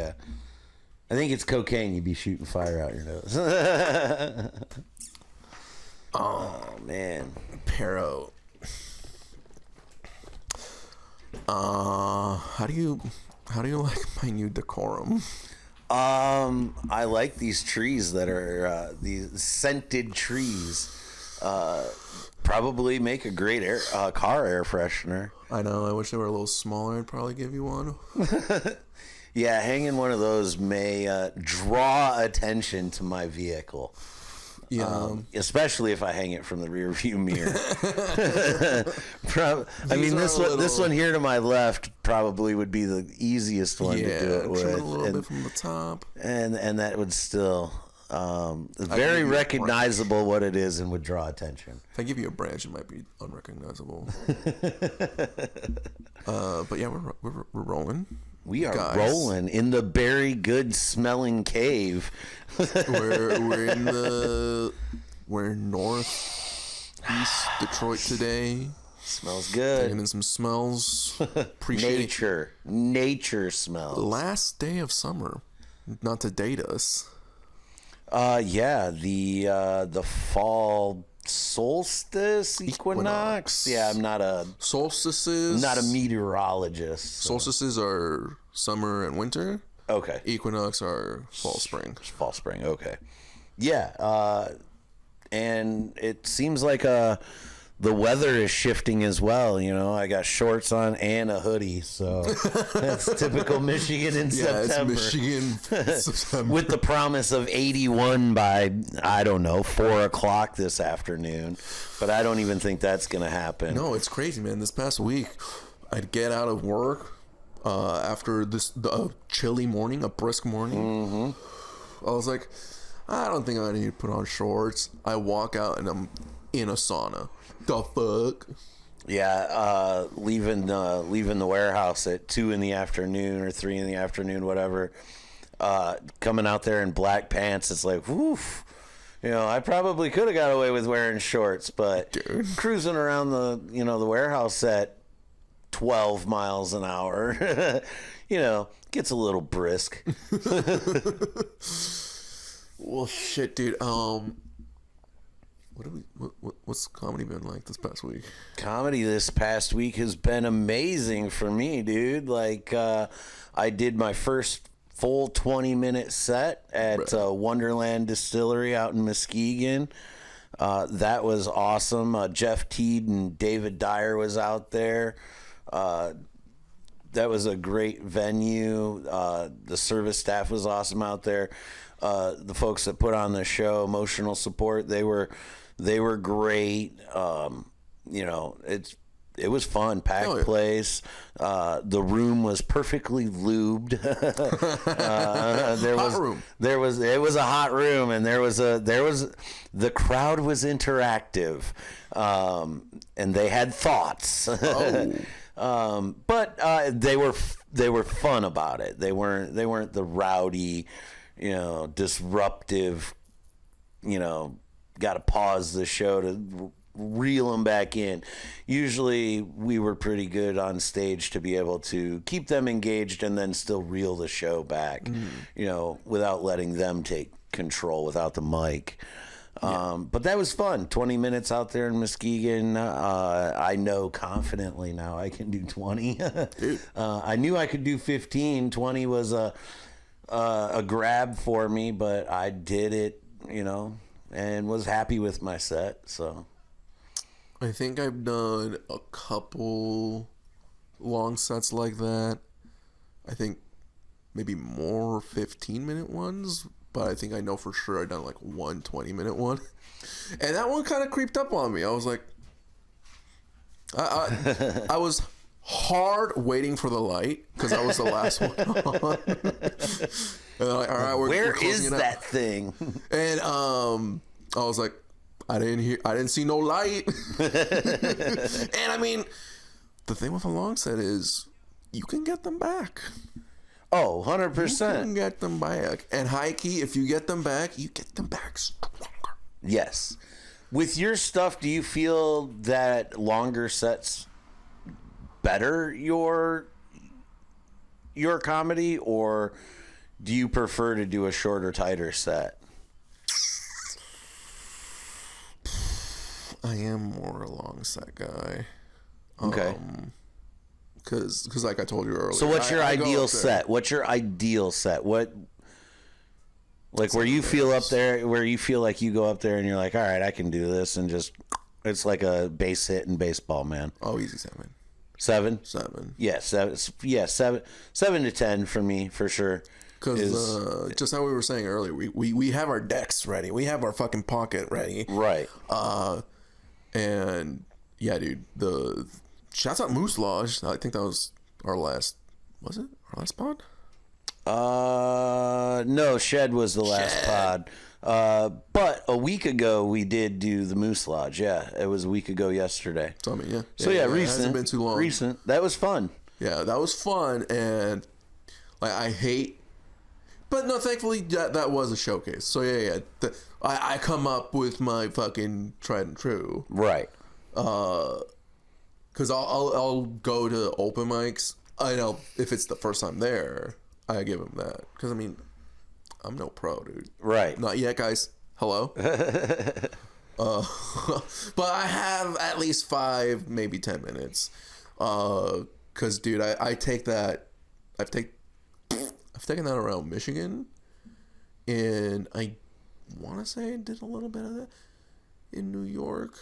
yeah. I think it's cocaine. You'd be shooting fire out your nose. Oh man, Pero. How do you like my new decorum? I like these trees that are these scented trees. Probably make a great car air freshener. I know. I wish they were a little smaller. I'd probably give you one. Yeah, hanging one of those may draw attention to my vehicle. Yeah, especially if I hang it from the rear view mirror. I mean, this one here to my left probably would be the easiest one to do it with. A little bit from the top, and that would still very recognizable what it is and would draw attention. If I give you a branch, it might be unrecognizable. But yeah, we're rolling. We are rolling in the very good smelling cave. we're in northeast Detroit today. Smells good. Taking in some smells. Nature smells. Last day of summer. Not to date us. Yeah, the fall solstice equinox. Yeah, I'm not a solstices. Not a meteorologist. So. Solstices are summer and winter. Okay. Equinox are fall spring. Fall spring. Okay. Yeah. And it seems like the weather is shifting as well. You know, I got shorts on and a hoodie, so that's typical Michigan in September. It's Michigan September. With the promise of 81 by, I don't know, 4 o'clock this afternoon. But I don't even think that's going to happen. No, it's crazy, man. This past week, I'd get out of work after the chilly morning, a brisk morning. Mm-hmm. I was like, I don't think I need to put on shorts. I walk out and I'm in a sauna. The fuck? Yeah, leaving the warehouse at 2 in the afternoon or 3 in the afternoon, whatever. Coming out there in black pants, it's like, woof. You know, I probably could have got away with wearing shorts, but cruising around the warehouse at 12 miles an hour, gets a little brisk. Well, shit, dude. What's comedy been like this past week? Comedy this past week has been amazing for me, dude. Like, I did my first full 20-minute set at Wonderland Distillery out in Muskegon. That was awesome. Jeff Teed and David Dyer was out there. That was a great venue. The service staff was awesome out there. The folks that put on the show, Emotional Support, they were great. It was fun. Packed place. The room was perfectly lubed. It was a hot room, and the crowd was interactive, and they had thoughts. But they were fun about it. They weren't the rowdy, disruptive, got to pause the show to reel them back in. Usually we were pretty good on stage to be able to keep them engaged and then still reel the show back, without letting them take control without the mic. But that was fun. 20 minutes out there in Muskegon. I know confidently now I can do 20. I knew I could do 15. 20 was a grab for me, but I did it, and was happy with my set. So I think I've done a couple long sets like that. I think maybe more 15-minute ones, but I think I know for sure I've done like one 20-minute one. And that one kind of creeped up on me. I was like, I was hard waiting for the light because I was the last one on. And I'm like, all right, where is that thing? And I was like, I didn't see no light. And I mean, the thing with a long set is you can get them back. Oh, 100%. You can get them back. And high key, if you get them back, you get them back stronger. Yes. With your stuff, do you feel that longer sets better your comedy, or do you prefer to do a shorter, tighter set? I am more a long set guy. Okay. Because like I told you earlier. So what's your I go ideal up there. set? What's your ideal set? What, like, where you feel up there, where you feel like you go up there and you're like, all right, I can do this, and just, it's like a base hit in baseball, man. Oh, easy 7. 7? 7. Yeah, 7. Yeah, 7 to 10 for me, for sure. Because just how we were saying earlier, we have our decks ready. We have our fucking pocket ready. Right. And yeah, dude, the shouts out Moose Lodge. I think that was our last. Was it our last pod? No, Shed was the last pod. But a week ago we did do the Moose Lodge. Yeah, it was a week ago yesterday. So I mean, yeah. So yeah, recent. It hasn't been too long. Recent. That was fun. Yeah, that was fun, and like I hate. But no, thankfully that was a showcase. So yeah. I come up with my fucking tried and true. Right. Because I'll go to open mics. I know if it's the first time there, I give them that. Because I mean, I'm no pro, dude. Right. Not yet, guys. Hello. But I have at least 5, maybe 10 minutes. Because dude, I take that. I've taken that around Michigan, and I want to say I did a little bit of that in New York.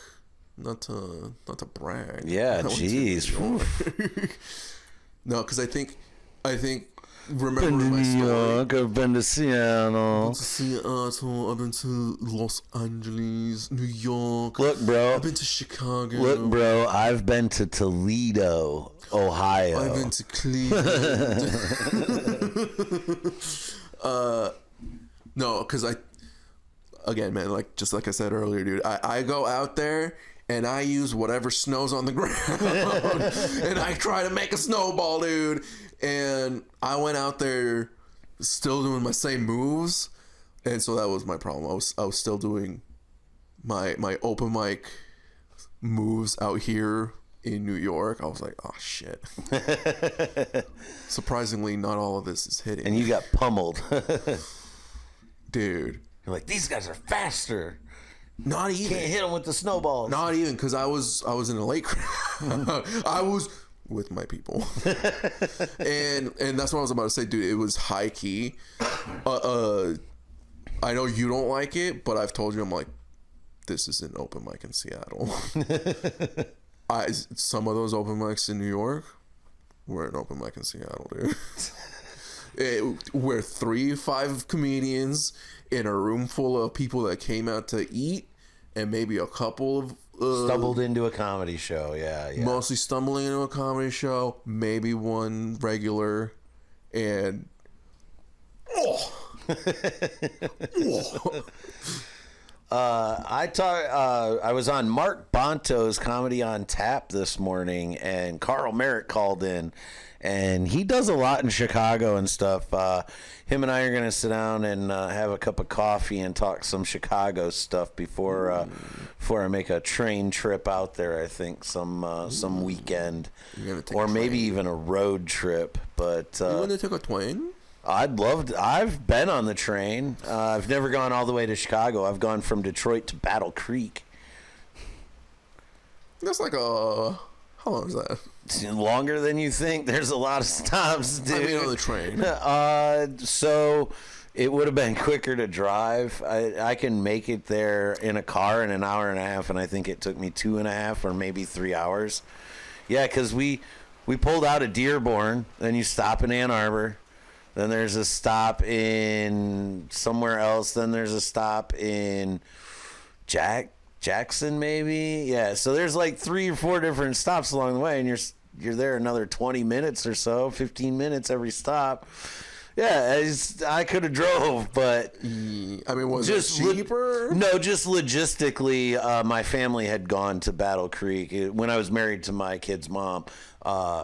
Not to brag. Yeah, jeez. No, because I think remember my New story. York, I've been to Seattle. I've been to Los Angeles, New York. Look, bro. I've been to Chicago. Look, bro. I've been to Toledo, Ohio. I've been to Cleveland. No, because again, man, like just like I said earlier, dude, I go out there and I use whatever snow's on the ground and I try to make a snowball, dude. And I went out there still doing my same moves, and so that was my problem. I was still doing my open mic moves out here in New York. I was like, oh shit. Surprisingly, not all of this is hitting. And you got pummeled. Dude. You're like, these guys are faster. Not even. Can't hit them with the snowballs. Not even, because I was in a lake crowd. I was with my people. and that's what I was about to say, dude. It was high key. I know you don't like it, but I've told you, I'm like, this is an open mic in Seattle. Some of those open mics in New York were an open mic in Seattle, dude. We're 3-5 comedians in a room full of people that came out to eat, and maybe a couple of stumbled into a comedy show. Yeah. Mostly stumbling into a comedy show, maybe one regular, and I was on Mark Bonto's Comedy on Tap this morning, and Carl Merritt called in, and he does a lot in Chicago and stuff. Him and I are going to sit down and have a cup of coffee and talk some Chicago stuff before I make a train trip out there. I think some weekend, or maybe even a road trip. But you want to take a train? I'd love to. I've been on the train. I've never gone all the way to Chicago. I've gone from Detroit to Battle Creek. That's like how long is that? It's longer than you think. There's a lot of stops, dude. I mean, on the train. So it would have been quicker to drive. I can make it there in a car in an hour and a half, and I think it took me 2.5 or maybe 3 hours. Yeah, because we pulled out of Dearborn, then you stop in Ann Arbor. Then there's a stop in somewhere else. Then there's a stop in Jackson, maybe. Yeah. So there's like 3 or 4 different stops along the way, and you're there another 20 minutes or so, 15 minutes every stop. Yeah, I could have drove, but I mean, was it cheaper? No, just logistically, my family had gone to Battle Creek when I was married to my kid's mom.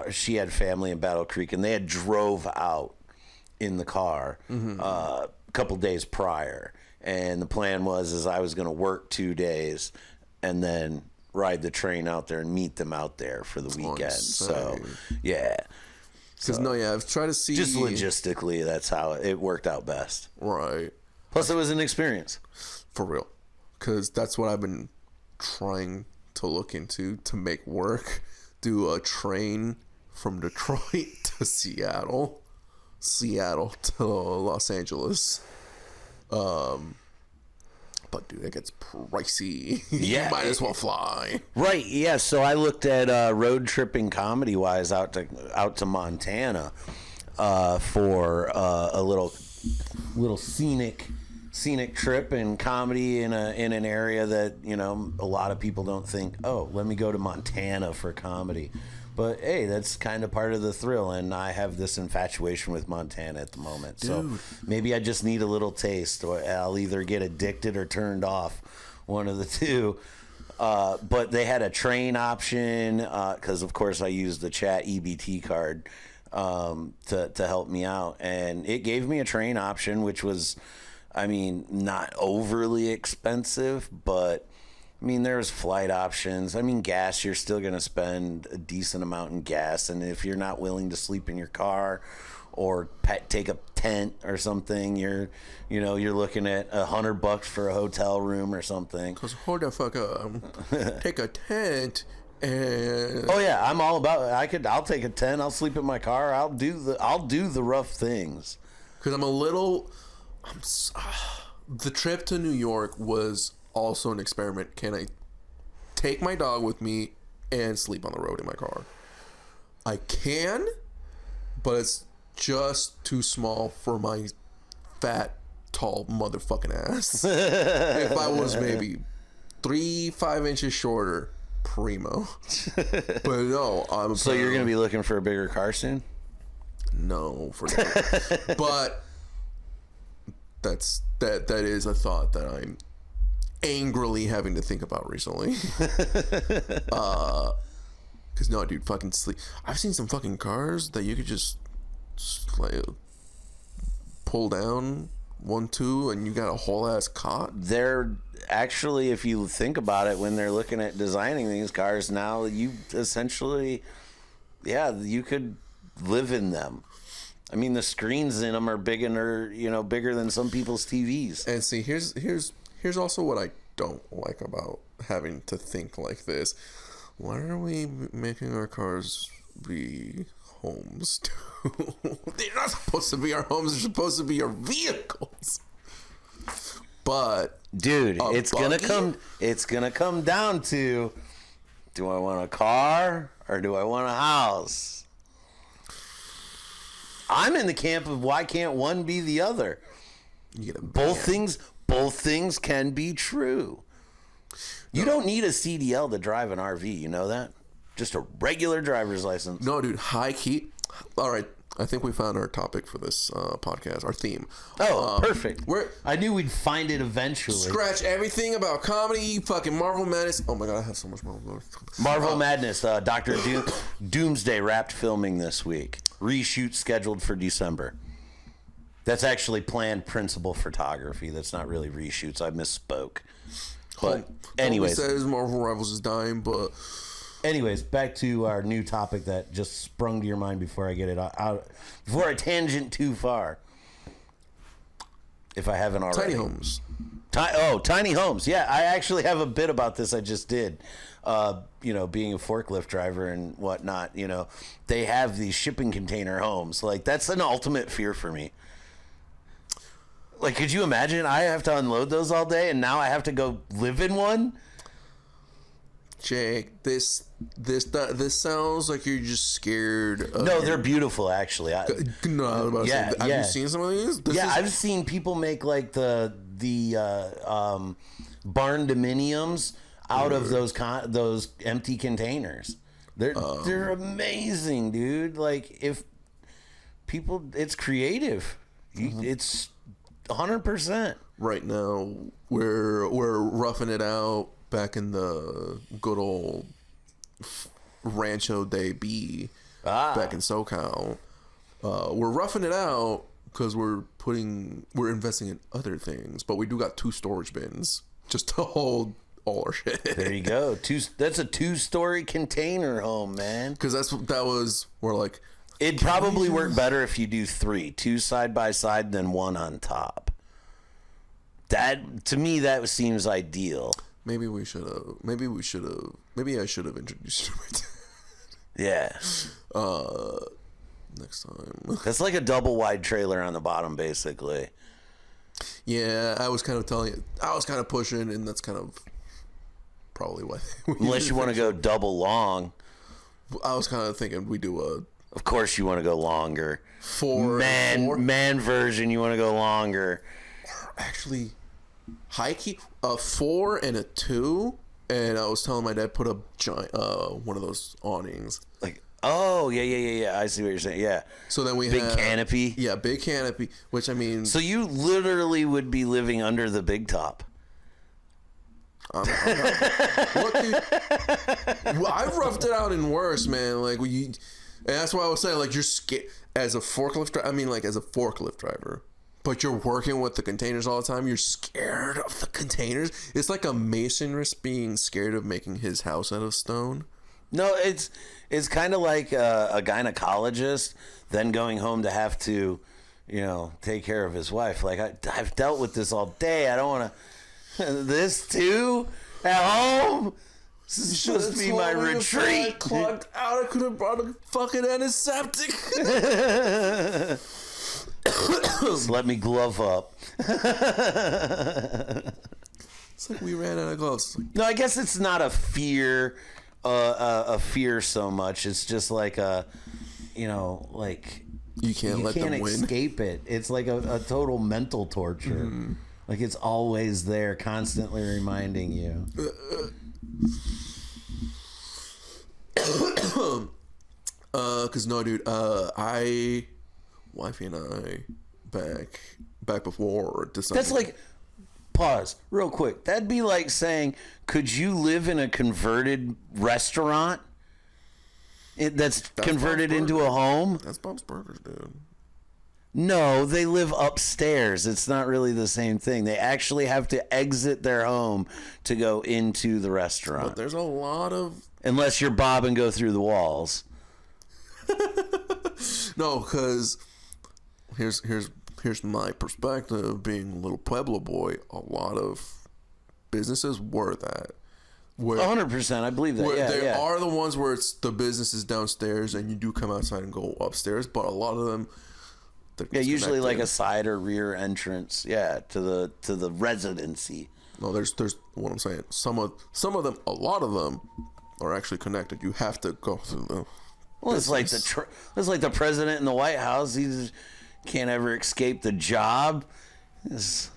She had family in Battle Creek, and they had drove out in the car a couple days prior, and the plan was I was going to work 2 days and then ride the train out there and meet them out there for the weekend. So yeah, Because I've tried to see just logistically, that's how it worked out best. Right. Plus, it was an experience. For real. Because that's what I've been trying to look into to make work. Do a train from Detroit to Seattle to Los Angeles. But dude, it gets pricey. Yeah, You might as well fly. Right. Yeah. So I looked at road tripping comedy wise out to Montana for a little scenic trip and comedy in an area that, you know, a lot of people don't think, oh, let me go to Montana for comedy. But hey, that's kind of part of the thrill, and I have this infatuation with Montana at the moment. Dude. So maybe I just need a little taste, or I'll either get addicted or turned off, one of the two. But they had a train option because, of course, I used the chat EBT card to help me out, and it gave me a train option, which was, I mean, not overly expensive, but I mean, there's flight options. I mean, gas, you're still going to spend a decent amount in gas. And if you're not willing to sleep in your car or take a tent or something, you're looking at $100 for a hotel room or something. Because hold the fuck up. Take a tent and... Oh, yeah, I'm all about it. I'll take a tent. I'll sleep in my car. I'll do the rough things. Because the trip to New York was also an experiment. Can I take my dog with me and sleep on the road in my car? I can, but it's just too small for my fat, tall motherfucking ass. If I was maybe 3-5 inches shorter, primo. But no, So you're gonna be looking for a bigger car soon? No, for that. But that is a thought that I'm angrily having to think about recently. Because no, dude, fucking sleep. I've seen some fucking cars that you could just like pull down 1-2 and you got a whole ass cot. They're actually, if you think about it, when they're looking at designing these cars now, you essentially, you could live in them. I mean, the screens in them are bigger than some people's TVs. And see, here's also what I don't like about having to think like this. Why are we making our cars be homes too? They're not supposed to be our homes. They're supposed to be our vehicles. But dude, it's gonna come down to, do I want a car or do I want a house? I'm in the camp of why can't one be the other? Both things can be true. You don't need a CDL to drive an RV, you know that? Just a regular driver's license. No, dude, high key. All right, I think we found our topic for this podcast, our theme. Oh, perfect. I knew we'd find it eventually. Scratch everything about comedy, fucking Marvel Madness. Oh my god, I have so much Marvel Madness. Marvel Madness, Dr. Doomsday wrapped filming this week. Reshoot scheduled for December. That's actually planned principal photography. That's not really reshoots. I misspoke. But anyways, says Marvel Rivals is dying. But anyways, back to our new topic that just sprung to your mind before I get it out. Before I tangent too far, if I haven't already. Tiny homes. Tiny homes. Yeah, I actually have a bit about this. I just did. Being a forklift driver and whatnot. They have these shipping container homes. Like, that's an ultimate fear for me. Like, could you imagine? I have to unload those all day, and now I have to go live in one. Jake, this sounds like you're just scared. No, they're beautiful, actually. Have you seen some of these? I've seen people make like the barn dominiums out of those empty containers. They're amazing, dude. Like, if people, it's creative. It's 100%. Right now, we're roughing it out back in the good old Rancho de B back in SoCal. We're roughing it out because we're investing in other things, but we do got 2 storage bins just to hold all our shit. There you go. That's a 2-story container home, man. Because we're like, It'd probably work better if you do 3, 2 side by side, then 1 on top. That, to me, that seems ideal. Maybe I should have introduced you to my dad. Yeah. Next time. That's like a double wide trailer on the bottom, basically. Yeah, I was kind of pushing, and that's kind of probably why. Unless you want to go double long. I was kind of thinking we do a. Of course, you want to go longer. 4 man version. You want to go longer. Actually, high key a 4 and a 2, and I was telling my dad put a giant one of those awnings. Like, oh yeah. I see what you're saying. Yeah. So then we big have canopy. Yeah, big canopy. Which I mean. So you literally would be living under the big top. I'm not, look, dude, well, I've roughed it out in worse, man. Like and that's why I was saying, like, you're scared as a forklift driver. I mean, like, as a forklift driver, but you're working with the containers all the time. You're scared of the containers. It's like a mason risk being scared of making his house out of stone. No, it's kind of like a gynecologist then going home to have to, take care of his wife. Like, I've dealt with this all day. I don't want to. This too at home. This is supposed to be my retreat. I clogged out. I could have brought a fucking antiseptic. Just let me glove up. It's like we ran out of gloves. No, I guess it's not a fear, so much. It's just like like you can't let them win. Escape it. It's like a total mental torture. Mm-hmm. Like, it's always there, constantly reminding you. Cause no, dude, wifey and I back before December. That's like, pause real quick. That'd be like saying, could you live in a converted restaurant that's converted into a home? That's Bob's Burgers, dude. No, they live upstairs. It's not really the same thing. They actually have to exit their home to go into the restaurant. But there's a lot of... Unless you're Bob and go through the walls. No, because here's my perspective. Being a little Pueblo boy, a lot of businesses were that. 100%, I believe that. Yeah, there are the ones where it's the business is downstairs and you do come outside and go upstairs, but a lot of them... Yeah, usually like a side or rear entrance, to the residency. No, there's what I'm saying. Some of them, a lot of them, are actually connected. You have to go through them. Well, it's like the president in the White House. He just can't ever escape the job. He's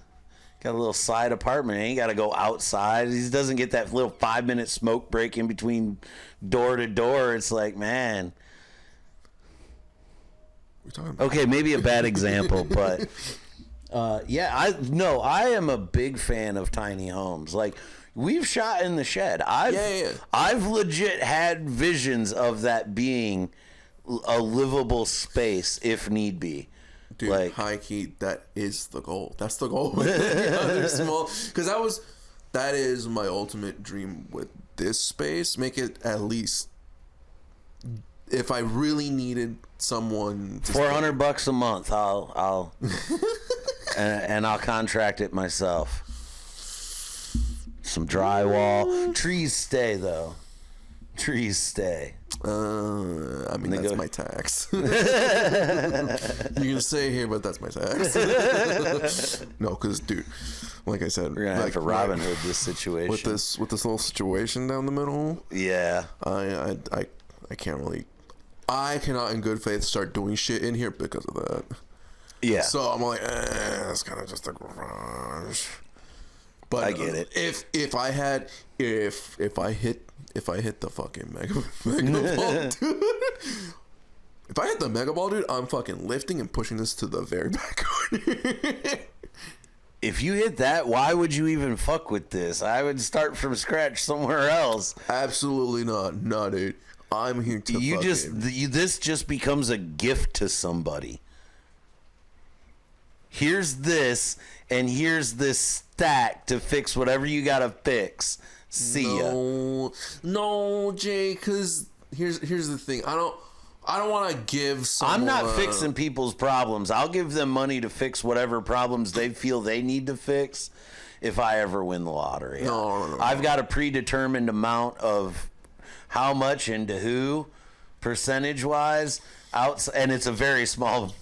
got a little side apartment. He ain't got to go outside. He doesn't get that little 5-minute smoke break in between door to door. It's like, man. Okay, maybe a bad example, but I am a big fan of tiny homes. Like, we've shot in the shed. I've legit had visions of that being a livable space if need be. Dude, like, high key, that is the goal. That's the goal. Because that is my ultimate dream with this space. Make it at least, if I really needed someone to $400 a month, I'll and I'll contract it myself. Some drywall. Trees stay though. Trees stay. I mean, that's my tax. You can stay here, but that's my tax. No, because, dude, like I said, we're gonna have to Robin Hood this situation with this little situation down the middle. Yeah, I can't really. I cannot, in good faith, start doing shit in here because of that. Yeah. So I'm like, it's kind of just a garage. But I get it. If I hit the fucking mega ball, dude. If I hit the mega ball, dude, I'm fucking lifting and pushing this to the very back corner. If you hit that, why would you even fuck with this? I would start from scratch somewhere else. Absolutely not. No, dude. I'm here to this just becomes a gift to somebody. Here's this, and here's this stack to fix whatever you gotta fix. See ya. No, Jay. Because here's the thing. I I don't want to give someone... I'm not fixing people's problems. I'll give them money to fix whatever problems they feel they need to fix if I ever win the lottery. No. I've got a predetermined amount of how much and to who, percentage-wise, and it's a very small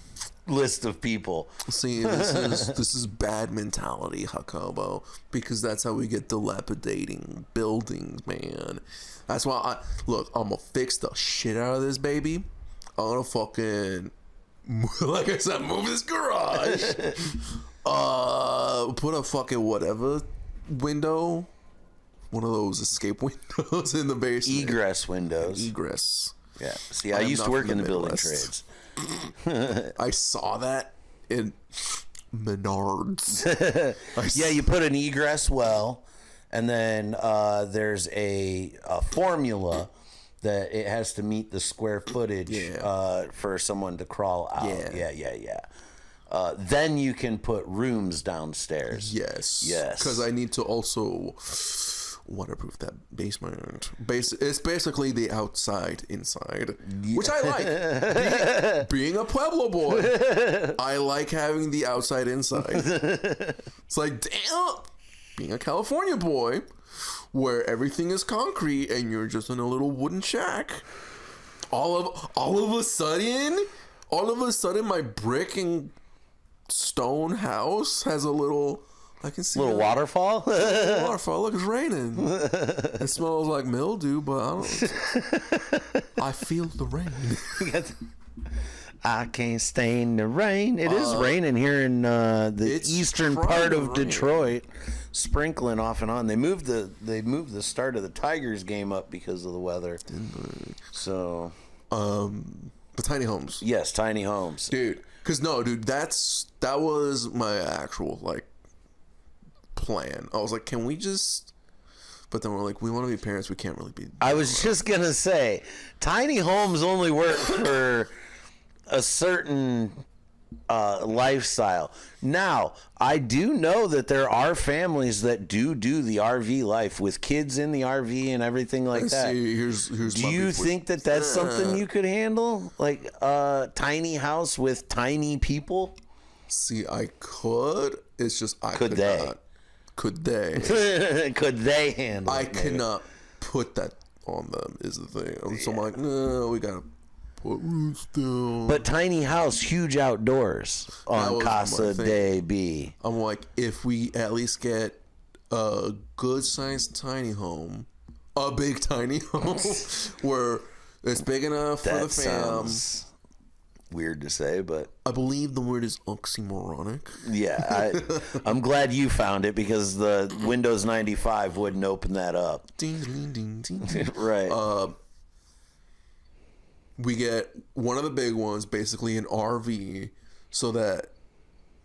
list of people. See, this is bad mentality, Jacobo, because that's how we get dilapidating buildings, man. That's why I'm gonna fix the shit out of this baby. I'm gonna fucking, like I said, move this garage. Put a fucking whatever window, one of those escape windows in the basement. Egress windows. Egress. Yeah. See, I used to work in the building trades. I saw that in Menards. Yeah, you put an egress well, and then there's a formula that it has to meet the square footage for someone to crawl out. Yeah. Then you can put rooms downstairs. Yes. Because I need to also waterproof that basement. It's basically the outside inside, which I like. Being a Pueblo boy, I like having the outside inside. It's like, damn, being a California boy, where everything is concrete and you're just in a little wooden shack. All of a sudden, my brick and stone house has a little... I can see little waterfall. Waterfall. Look, it's raining. It smells like mildew, but I don't. I feel the rain. I can't stand the rain. It is raining here in the eastern part of Detroit, sprinkling off and on. They moved the start of the Tigers game up because of the weather. So, the tiny homes. Yes, tiny homes, dude. Because that was my actual plan. I was like, can we just... But then we're like, we want to be parents. We can't really be... I was just going to say, tiny homes only work for a certain lifestyle. Now, I do know that there are families that do the RV life with kids in the RV and everything like that. See, here's do you think that that's something you could handle? Like a tiny house with tiny people? See, I could. It's just I could they? Not. Could they? Could they handle it? I cannot put that on them, is the thing. So I'm like, no, we gotta put roofs down. But tiny house, huge outdoors on Casa de B. I'm like, if we at least get a good sized tiny home, a big tiny home, where it's big enough for the fam. Weird to say, but I believe the word is oxymoronic. Yeah, I'm glad you found it, because the Windows 95 wouldn't open that up. Ding, ding, ding, ding. Right. We get one of the big ones, basically an RV, so that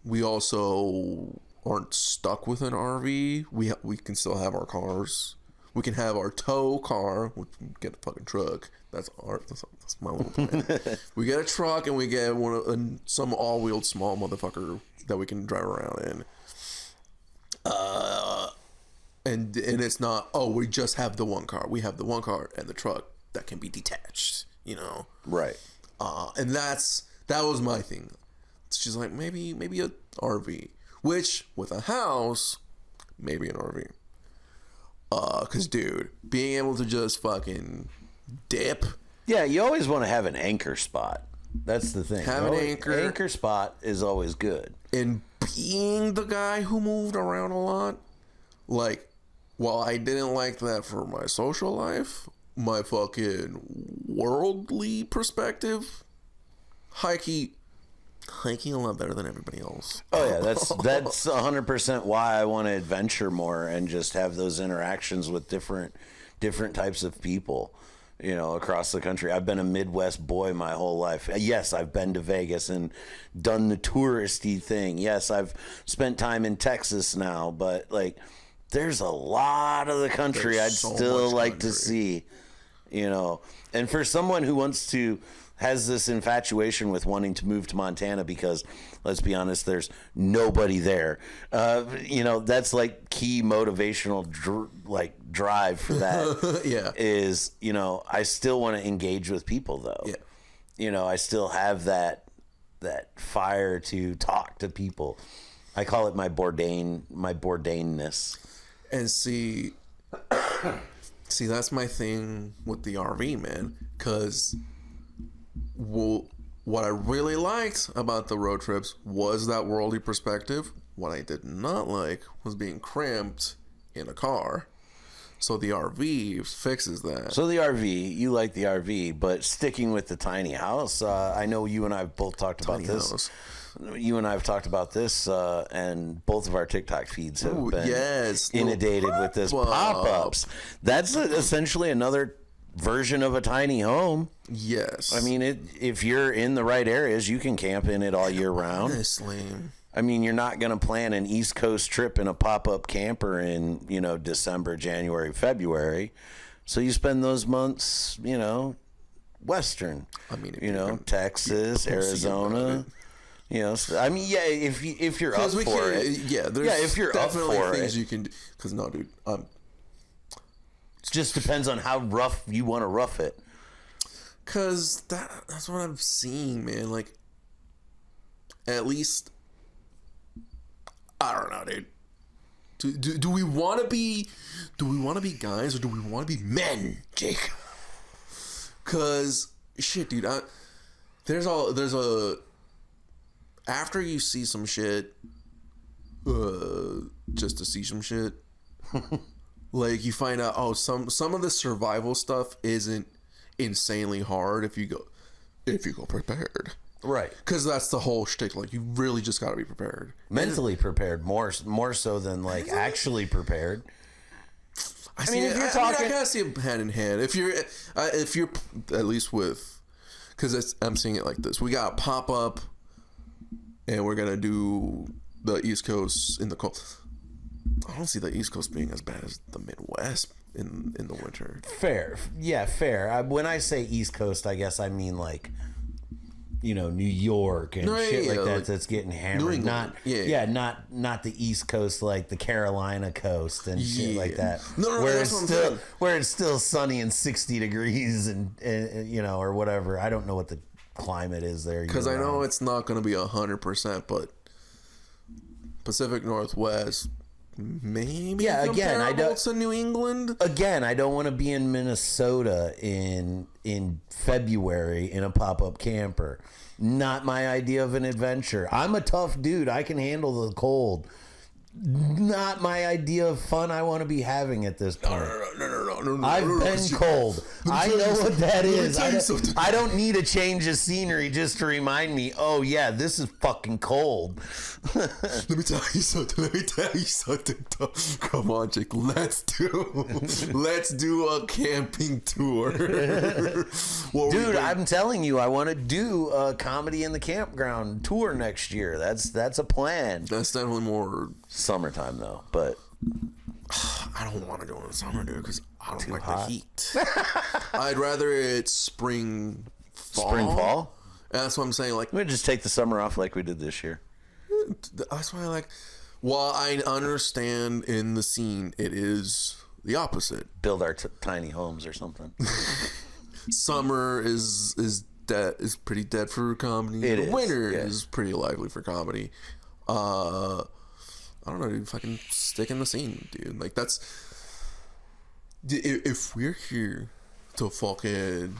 we also aren't stuck with an RV. We can still have our cars. We can have our tow car. We can get a fucking truck. That's my little plan. We get a truck and we get some all-wheeled small motherfucker that we can drive around in. And it's not, we just have the one car. We have the one car and the truck that can be detached, Right. And that was my thing. She's like, maybe a RV, which with a house, maybe an RV. Cause dude, being able to just fucking dip. Yeah, you always want to have an anchor spot. That's the thing. Have an anchor spot is always good. And being the guy who moved around a lot, while I didn't like that for my social life, my fucking worldly perspective, hiking a lot better than everybody else. Oh yeah, that's 100% why I want to adventure more and just have those interactions with different types of people, across the country. I've been a Midwest boy my whole life. Yes, I've been to Vegas and done the touristy thing. Yes, I've spent time in Texas now, but there's a lot of the country I'd still like to see, and for someone who has this infatuation with wanting to move to Montana because, let's be honest, there's nobody there. That's key motivational drive for that. Yeah. Is, I still want to engage with people though. Yeah. I still have that fire to talk to people. I call it my Bourdain-ness. And see, that's my thing with the RV, man. Because what I really liked about the road trips was that worldly perspective. What I did not like was being cramped in a car. So the RV fixes that. So the RV, you like the RV, but sticking with the tiny house, I know you and I have both talked about this. House. You and I have talked about this, and both of our TikTok feeds have been inundated with this pop-ups. That's essentially another version of a tiny home. Yes. I mean, if you're in the right areas, you can camp in it all year round. Honestly. I mean, you're not going to plan an East Coast trip in a pop-up camper in, December, January, February. So you spend those months, Western. I mean, Texas, Arizona. I mean, yeah, if you're up for it. Yeah, there's if you're definitely up for things it. you can do. Because, no, dude, It just depends on how rough you want to rough it. Because that's what I'm seeing, man. Like, at least, I don't know, dude. Do we want to be guys or do we want to be men, Jake? Because, shit, dude, after you see some shit, just to see some shit, like you find out, some of the survival stuff isn't insanely hard if you go prepared, right? Because that's the whole shtick. Like, you really just got to be prepared, mentally prepared, more so than like actually prepared. I gotta see it hand in hand. If you're at least with, because I'm seeing it like this: we got pop up. And we're gonna do the East Coast in the cold. I don't see the East Coast being as bad as the Midwest in the winter. Fair, yeah, fair. When I say East Coast, I guess I mean like, New York and shit like that. That's getting hammered. Not the East Coast, like the Carolina coast and shit like that. Where it's still sunny and 60 degrees and or whatever. I don't know what the climate is there, because I know it's not going to be 100%, but Pacific Northwest maybe comparable to New England. Again, I don't want to be in Minnesota in February in a pop-up camper. Not my idea of an adventure. I'm a tough dude. I can handle the cold. Not my idea of fun I want to be having at this point. No. I've been cold. I know what that is. I don't need a change of scenery just to remind me, oh yeah, this is fucking cold. Let me tell you something. Come on, Jake. Let's do a camping tour. Dude, I'm telling you, I want to do a comedy in the campground tour next year. That's a plan. That's definitely more summertime though, but I don't want to go in the summer, dude, because I don't like hot. the heat. I'd rather it's spring, fall. That's what I'm saying. Like, we just take the summer off like we did this year. That's why I like. While I understand in the scene, it is the opposite. Build our tiny homes or something. Summer is dead. Is pretty dead for comedy. Winter is pretty lively for comedy. I don't know, dude. Fucking stick in the scene, dude. Like, that's. If we're here to fucking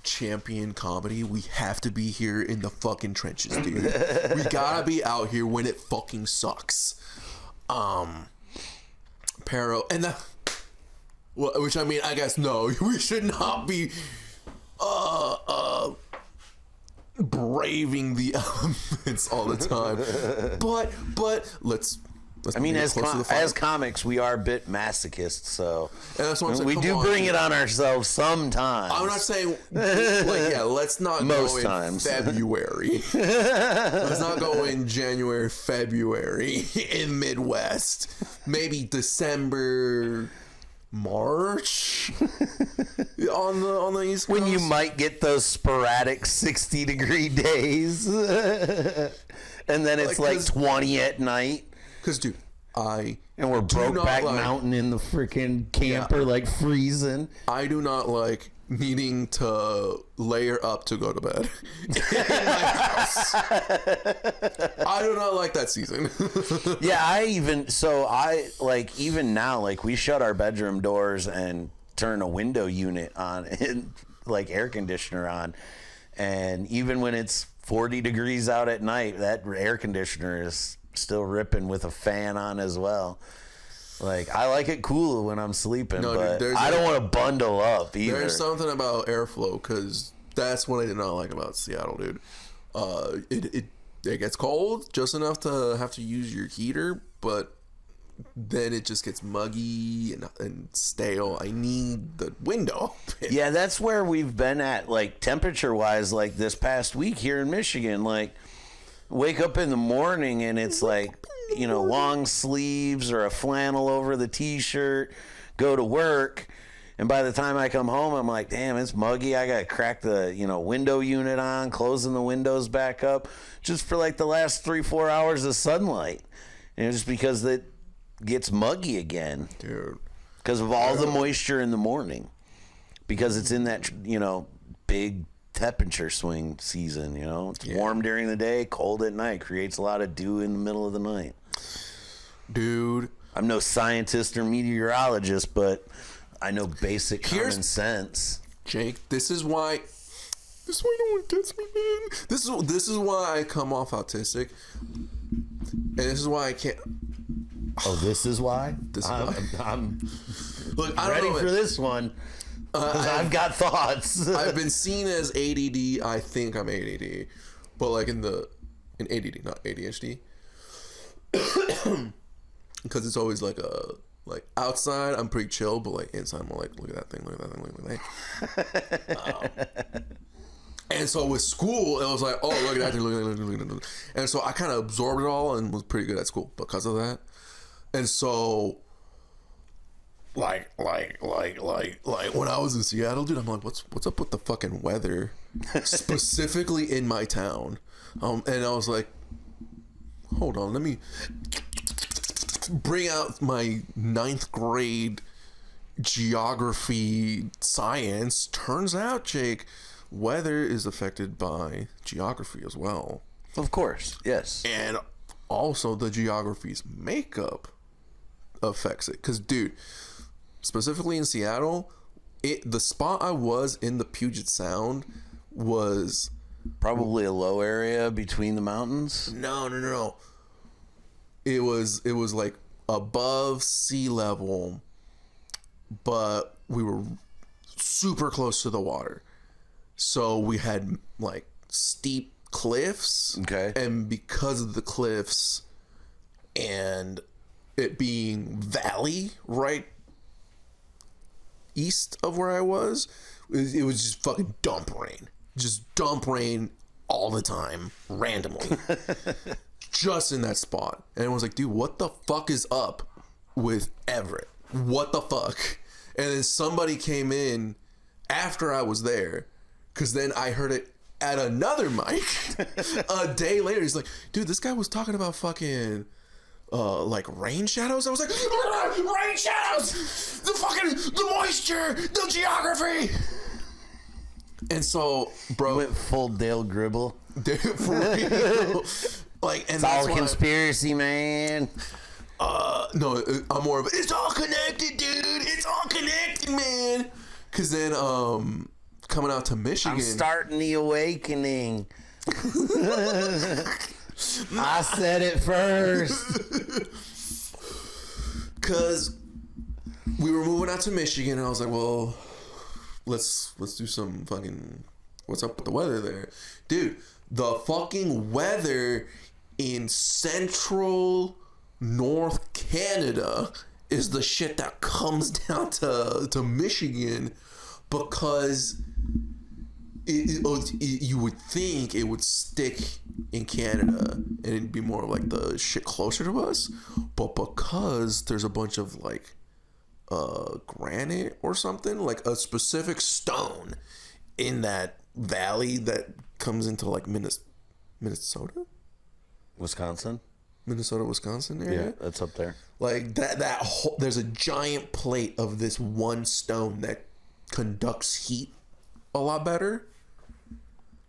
champion comedy, we have to be here in the fucking trenches, dude. We gotta be out here when it fucking sucks. And which I mean, I guess no, we should not be braving the elements all the time. But let's I mean, as comics, we are a bit masochists, so that's what I'm saying. We do bring it on ourselves sometimes. I'm not saying, let's not Most go times. in February. Let's not go in January, February in Midwest. Maybe December, March on the East Coast. When you might get those sporadic 60-degree days, and then it's like 20 at night. Because, dude, and we're Brokeback Mountain in the freaking camper, like freezing. I do not like needing to layer up to go to bed in my house. I do not like that season. Yeah, even now, like, we shut our bedroom doors and turn a window unit on and like air conditioner on, and even when it's 40 degrees out at night, that air conditioner is still ripping with a fan on as well. Like, I like it cool when I'm sleeping, but dude, I don't want to bundle up either. There's something about airflow, because that's what I did not like about Seattle, dude. It gets cold just enough to have to use your heater, but then it just gets muggy and stale. I need the window open. Yeah, that's where we've been at, like, temperature-wise, like, this past week here in Michigan. Like, wake up in the morning and it's like, you know, long sleeves or a flannel over the t-shirt, go to work, and by the time I come home, I'm like, damn, it's muggy. I gotta crack the, you know, window unit on, closing the windows back up, just for like the last 3-4 hours of sunlight, and just because it gets muggy again, dude, because of all the moisture in the morning, because it's in that, you know, big temperature swing season. You know, it's warm during the day, cold at night, creates a lot of dew in the middle of the night. Dude, I'm no scientist or meteorologist, but I know basic common sense. Jake, this is why no one gets me, man. This is why I come off autistic, and this is why I can't. Oh, this is why? I'm look, I ready for this one. I've got thoughts. I've been seen as ADD. I think I'm ADD, but like in ADD, not ADHD, because it's always like outside I'm pretty chill, but like inside I'm like, look at that thing, look at that thing, look at that. And so with school, it was like, oh, look at that, look at that. And so I kind of absorbed it all and was pretty good at school because of that. And so, like when I was in Seattle, dude, I'm like, what's up with the fucking weather, specifically in my town? And I was like, hold on, let me bring out my 9th grade geography science. Turns out, Jake, weather is affected by geography as well. Of course, yes. And also the geography's makeup affects it. Because, dude, specifically in Seattle, the spot I was in the Puget Sound was probably a low area between the mountains. No. It was like above sea level, but we were super close to the water. So we had like steep cliffs. Okay. And because of the cliffs and it being valley right east of where I was, it was just fucking dump rain. Just dump rain all the time, randomly. Just in that spot. And I was like, dude, what the fuck is up with Everett? What the fuck? And then somebody came in after I was there, because then I heard it at another mic a day later. He's like, dude, this guy was talking about fucking like rain shadows. I was like, rain shadows, the moisture, the geography. And so, bro, you went full Dale Gribble. Dude, for real. Like, and it's all a conspiracy, man. No, I'm more of it's all connected, dude. It's all connected, man. Cause then, coming out to Michigan, I'm starting the awakening. I said it first. Cause we were moving out to Michigan, and I was like, well, let's do some fucking. What's up with the weather there, dude? The fucking weather in central North Canada is the shit that comes down to Michigan, because you would think it would stick in Canada and it'd be more like the shit closer to us, but because there's a bunch of like granite or something, like a specific stone in that valley that comes into like Minnesota, Wisconsin area. Yeah, that's up there. Like that whole, there's a giant plate of this one stone that conducts heat a lot better.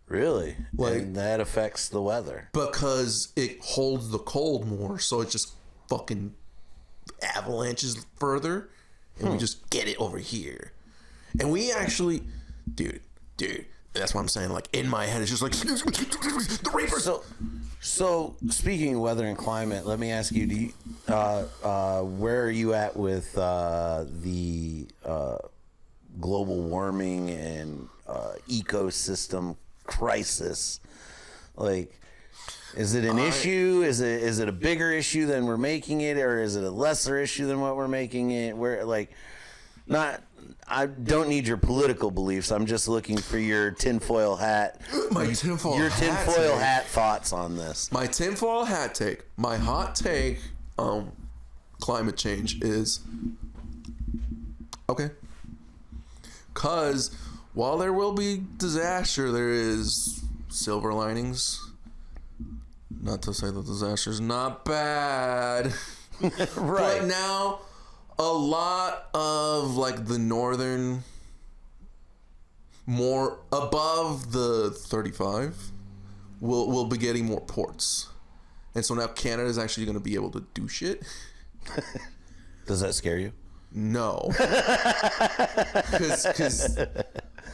Really? Like, and that affects the weather. Because it holds the cold more, so it just fucking avalanches further, and we just get it over here. And we actually, dude, that's what I'm saying. Like, in my head, it's just like, the Reapers. So speaking of weather and climate, let me ask you, where are you at with the global warming and ecosystem crisis? Like, is it an issue? Is it a bigger issue than we're making it, or is it a lesser issue than what we're making it? I don't need your political beliefs. I'm just looking for your tinfoil hat. Your tinfoil hat thoughts on this. My tinfoil hat take. My hot take. Climate change is okay. Cause while there will be disaster, there is silver linings. Not to say that disaster is not bad. Right. But now, a lot of like the northern, more above the 35, will be getting more ports. And so now Canada is actually going to be able to do shit. Does that scare you? No. Because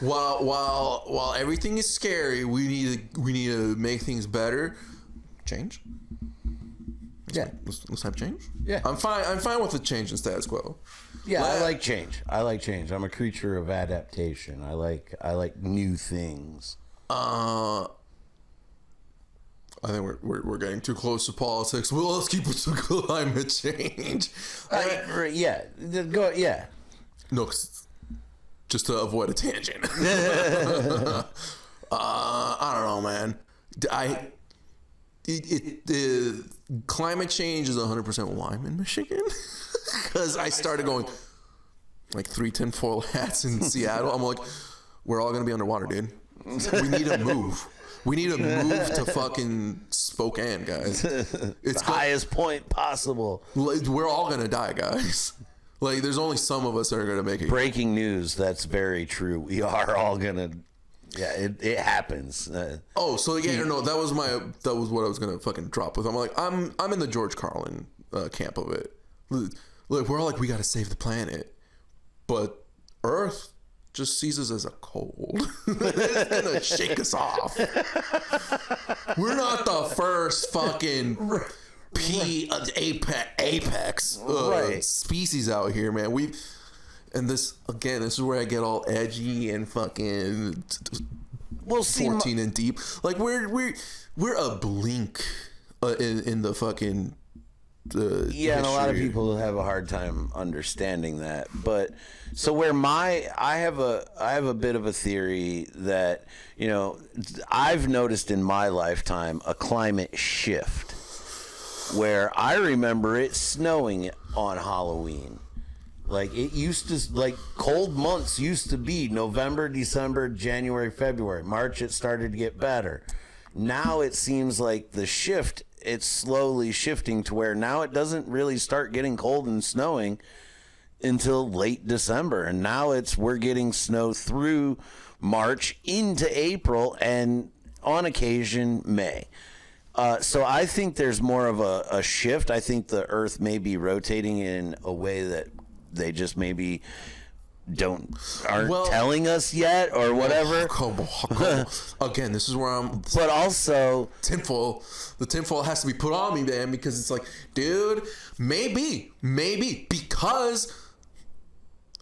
while everything is scary, we need to make things better. Change. Let's have change. Yeah, I'm fine with the change in status quo. Yeah, I like change. I'm a creature of adaptation. I like new things. I think we're getting too close to politics. Well, let's keep it to climate change. Yeah, go. Yeah. No, just to avoid a tangent. I don't know, man. The climate change is 100% why I'm in Michigan. Because I started going like 3 tinfoil hats in Seattle. I'm like, we're all gonna be underwater, dude. We need to move. We need to move to fucking Spokane, guys. It's the highest point possible. We're all gonna die, guys. Like, there's only some of us that are gonna make it. Breaking news. That's very true. We are all gonna. Yeah, it happens. So that was what I was gonna fucking drop with. I'm like, I'm in the George Carlin camp of it. Look, we're all like, we gotta save the planet, but Earth just sees us as a cold. It's gonna shake us off. We're not the first fucking apex species out here, man. This is where I get all edgy and fucking 14 and deep. Like, we're a blink in the fucking and a lot of people have a hard time understanding that. But so I have a bit of a theory that, I've noticed in my lifetime a climate shift where I remember it snowing on Halloween. Like, it used to, like, cold months used to be November, December, January, February. March, it started to get better. Now it seems like it's slowly shifting to where now it doesn't really start getting cold and snowing until late December. And now we're getting snow through March into April and on occasion May. So I think there's more of a shift. I think the Earth may be rotating in a way that they just maybe aren't telling us yet or whatever. Again, this is where I'm. But also, the tinfoil has to be put on me, man, because it's like, dude, maybe because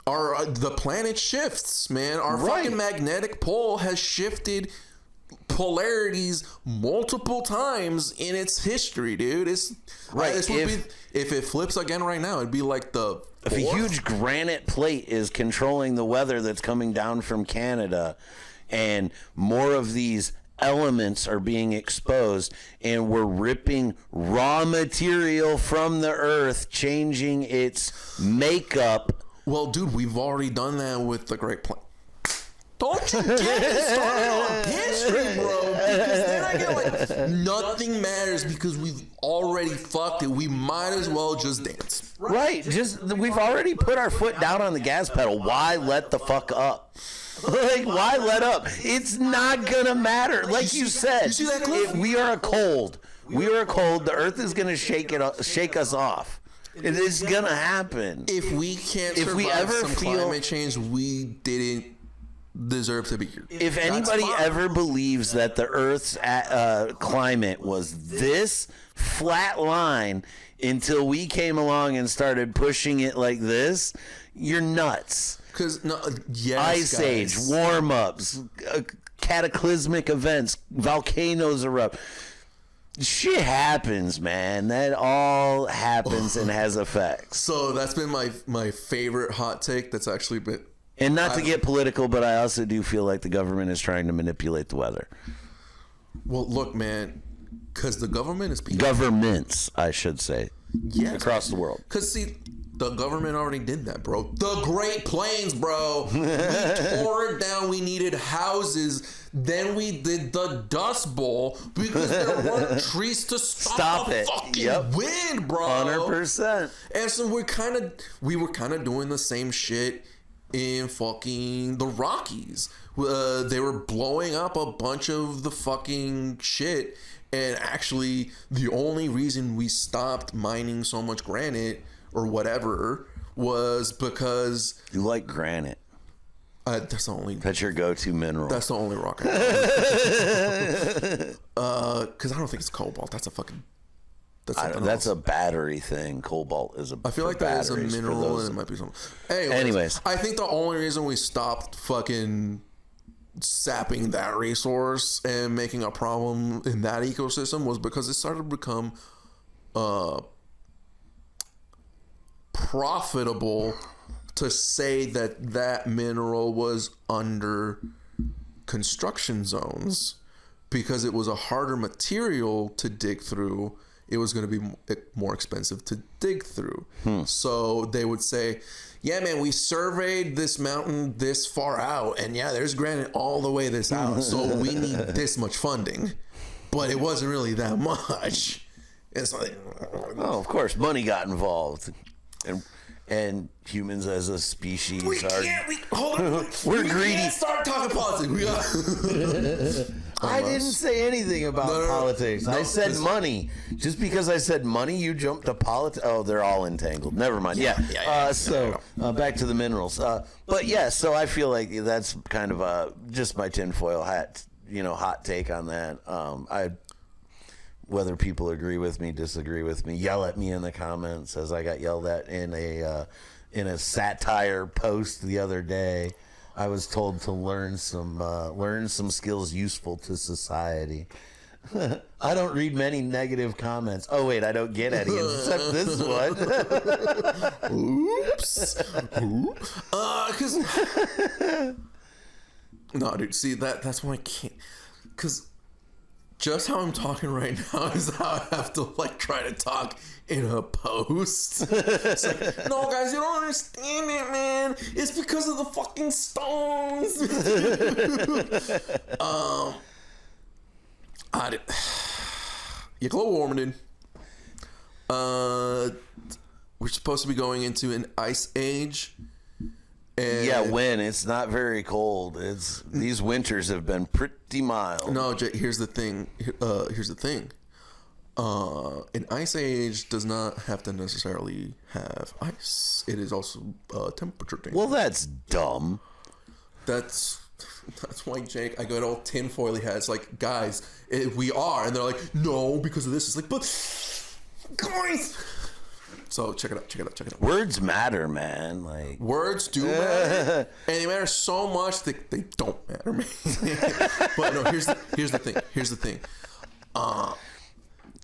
the planet shifts, man. Our fucking magnetic pole has shifted polarities multiple times in its history, dude. It's right. If it flips again right now, it'd be like if a huge granite plate is controlling the weather that's coming down from Canada, and more of these elements are being exposed, and we're ripping raw material from the earth, changing its makeup. Well, dude, we've already done that with the Great Don't you get me started on history, bro. Because then I get like, nothing matters because we've already fucked it. We might as well just dance. Right. Just we've already put our foot down on the gas pedal. Why let the fuck up? Like, why let up? It's not gonna matter. Like you said, you see that clip? if we are cold. We are cold. The earth is gonna shake us off. It is gonna happen. If we can't If survive we ever some feel- climate change, we didn't deserve to be here. If That's anybody fine. ever believes that the Earth's climate was this flat line until we came along and started pushing it like this, you're nuts. Because yes, Ice Age, guys. warm-ups, cataclysmic events, volcanoes erupt. Shit happens, man. That all happens and has effects. So that's been my favorite hot take. That's actually been. And not to get political, but I also do feel like the government is trying to manipulate the weather. Well, look, man, because the government is people. Governments, I should say, Yes. across the world. Because see, the government already did that, bro. The Great Plains, bro. We tore it down. We needed houses. Then we did the Dust Bowl because there weren't trees to stop the it. fucking Yep. wind, bro. 100%. And so we were kind of doing the same shit in fucking the Rockies. They were blowing up a bunch of the fucking shit. And actually, the only reason we stopped mining so much granite or whatever was because You like granite. that's the only That's your go-to mineral. that's the only rock. Because I don't think it's cobalt. That's a fucking. That's a battery thing. Cobalt is a. I feel like that is a mineral and it might be something. Anyways, I think the only reason we stopped fucking sapping that resource and making a problem in that ecosystem was because it started to become profitable to say that that mineral was under construction zones because it was a harder material to dig through. It was going to be more expensive to dig through. So they would say, yeah, man, we surveyed this mountain this far out, and yeah, there's granite all the way this out, so we need this much funding. But it wasn't really that much. It's like, Oh, of course, money got involved, and humans as a species hold on. We're We greedy. can't start talking politics. We got. I didn't say anything about No. politics. I said money. Just because I said money, you jumped to politics. Oh, they're all entangled. Never mind. So back to the minerals. But yeah, so I feel like that's kind of just my tinfoil hat, hot take on that. Whether people agree with me, disagree with me, yell at me in the comments, as I got yelled at in a satire post the other day. I was told to learn some skills useful to society. I don't read many negative comments. Oh wait, I don't get any except this one. Oops. Because no, dude. See that's why I can't. Because just how I'm talking right now is how I have to try to talk in a post. It's like, no, guys, you don't understand it, man. It's because of the fucking stones. Yeah, global warming, dude. We're supposed to be going into an ice age. And Yeah, when it's not very cold. These winters have been pretty mild. No, Jay, here's the thing. An ice age does not have to necessarily have ice. It is also a temperature thing. Well, that's dumb. That's why, Jake, I got all tinfoily hats. Like, guys, we are, and they're like, no, because of this. It's like, but guys. So check it out. Words matter, man. Like Words do matter, and they matter so much that they don't matter, man. But no, here's the thing.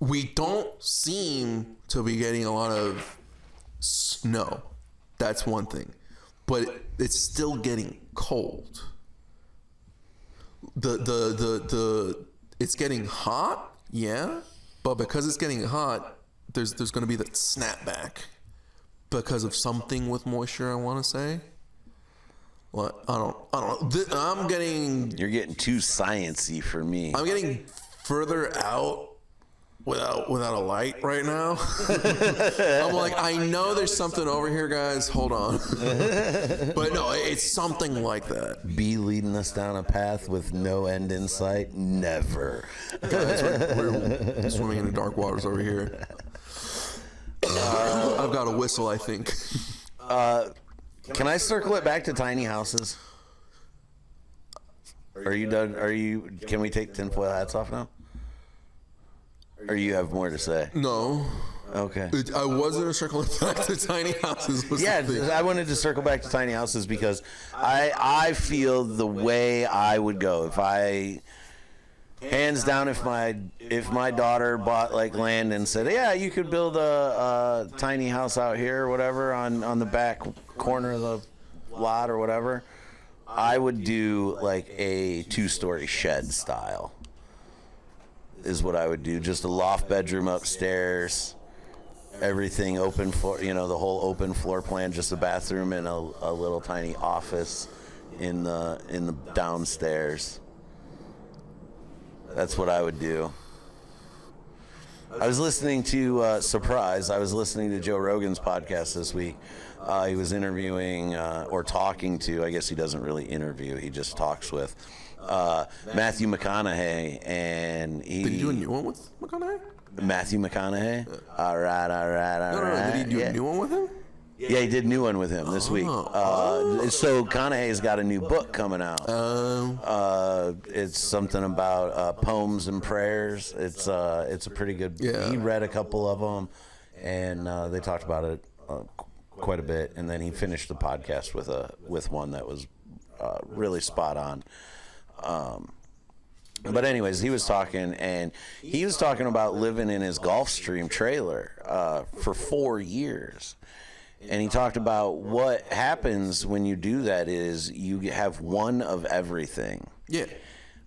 We don't seem to be getting a lot of snow. That's one thing, but it's still getting cold. It's getting hot, yeah, but because it's getting hot, there's going to be that snapback because of something with moisture, I want to say. What? I don't know. You're getting too sciencey for me. I'm getting further out without a light right now. I'm like, I know there's something over here, guys. Hold on. But no, it's something like that. Be leading us down a path with no end in sight? Never. Guys, we're swimming in the dark waters over here. I've got a whistle, I think. Can I circle it back to tiny houses? Are you done? Can we take tinfoil hats off now? Or you have more to say? No. Okay. I wasn't circling back to tiny houses. Yeah, I wanted to circle back to tiny houses because I feel the way I would go if I, hands down, if my daughter bought like land and said, yeah, you could build a tiny house out here or whatever on the back corner of the lot or whatever, I would do like a 2-story shed style. Is what I would do. Just a loft bedroom upstairs, everything open floor, the whole open floor plan, just a bathroom and a little tiny office in the downstairs. That's what I would do. I was listening to surprise. I was listening to Joe Rogan's podcast this week. He was interviewing or talking to. I guess he doesn't really interview. He just talks with Matthew McConaughey, and he. Did he do a new one with McConaughey? Matthew McConaughey. All right. No. Did he do a new one with him? Yeah, he did a new one with him this week. So Conaughey's got a new book coming out. It's something about poems and prayers. It's a pretty good. Yeah. He read a couple of them, and they talked about it quite a bit. And then he finished the podcast with one that was really spot on. But anyways, he was talking about living in his Gulfstream trailer for 4 years. And he talked about what happens when you do that is you have one of everything. Yeah.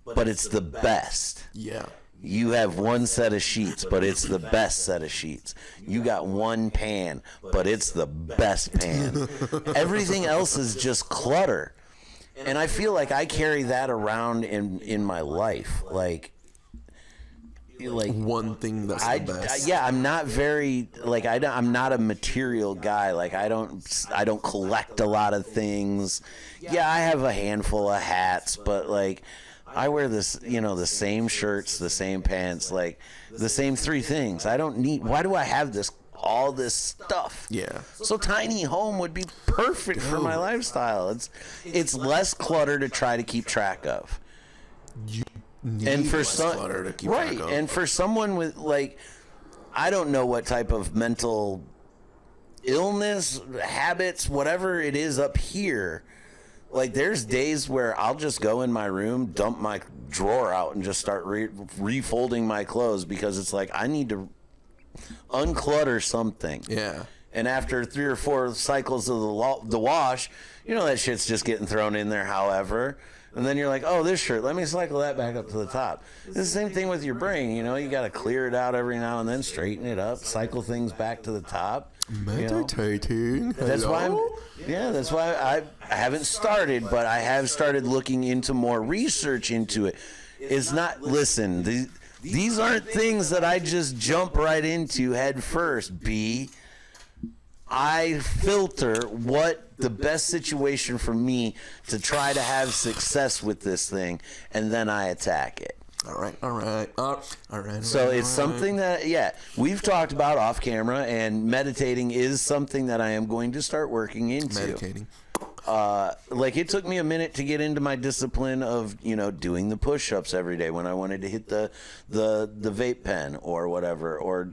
But it's the best. Yeah. You have one set of sheets, but it's the best set of sheets. You got one pan, but it's the best pan. Everything else is just clutter. And I feel like I carry that around in my life. Like one thing that's the best. I'm not very I'm not a material guy. Like I don't collect a lot of things. Yeah, I have a handful of hats, but like I wear this, the same shirts, the same pants, like the same 3 things. I don't need. Why do I have all this stuff? Yeah. So tiny home would be perfect for my lifestyle. It's less clutter to try to keep track of. And for and for someone with I don't know what type of mental illness, habits, whatever it is up here. Like there's days where I'll just go in my room, dump my drawer out, and just start refolding my clothes because it's like I need to unclutter something. Yeah. And after 3 or 4 cycles of the wash, that shit's just getting thrown in there. However. And then you're like, oh, this shirt, let me cycle that back up to the top. It's the same thing with your brain, you got to clear it out every now and then, straighten it up, cycle things back to the top. Meditating. That's why I haven't started, but I have started looking into more research into it. It's not, listen, these aren't things that I just jump right into head first, B. I filter what the best situation for me to try to have success with this thing, and then I attack it. All right. So it's something that, we've talked about off camera, and meditating is something that I am going to start working into. Meditating. It took me a minute to get into my discipline of, doing the push-ups every day when I wanted to hit the vape pen or whatever, or,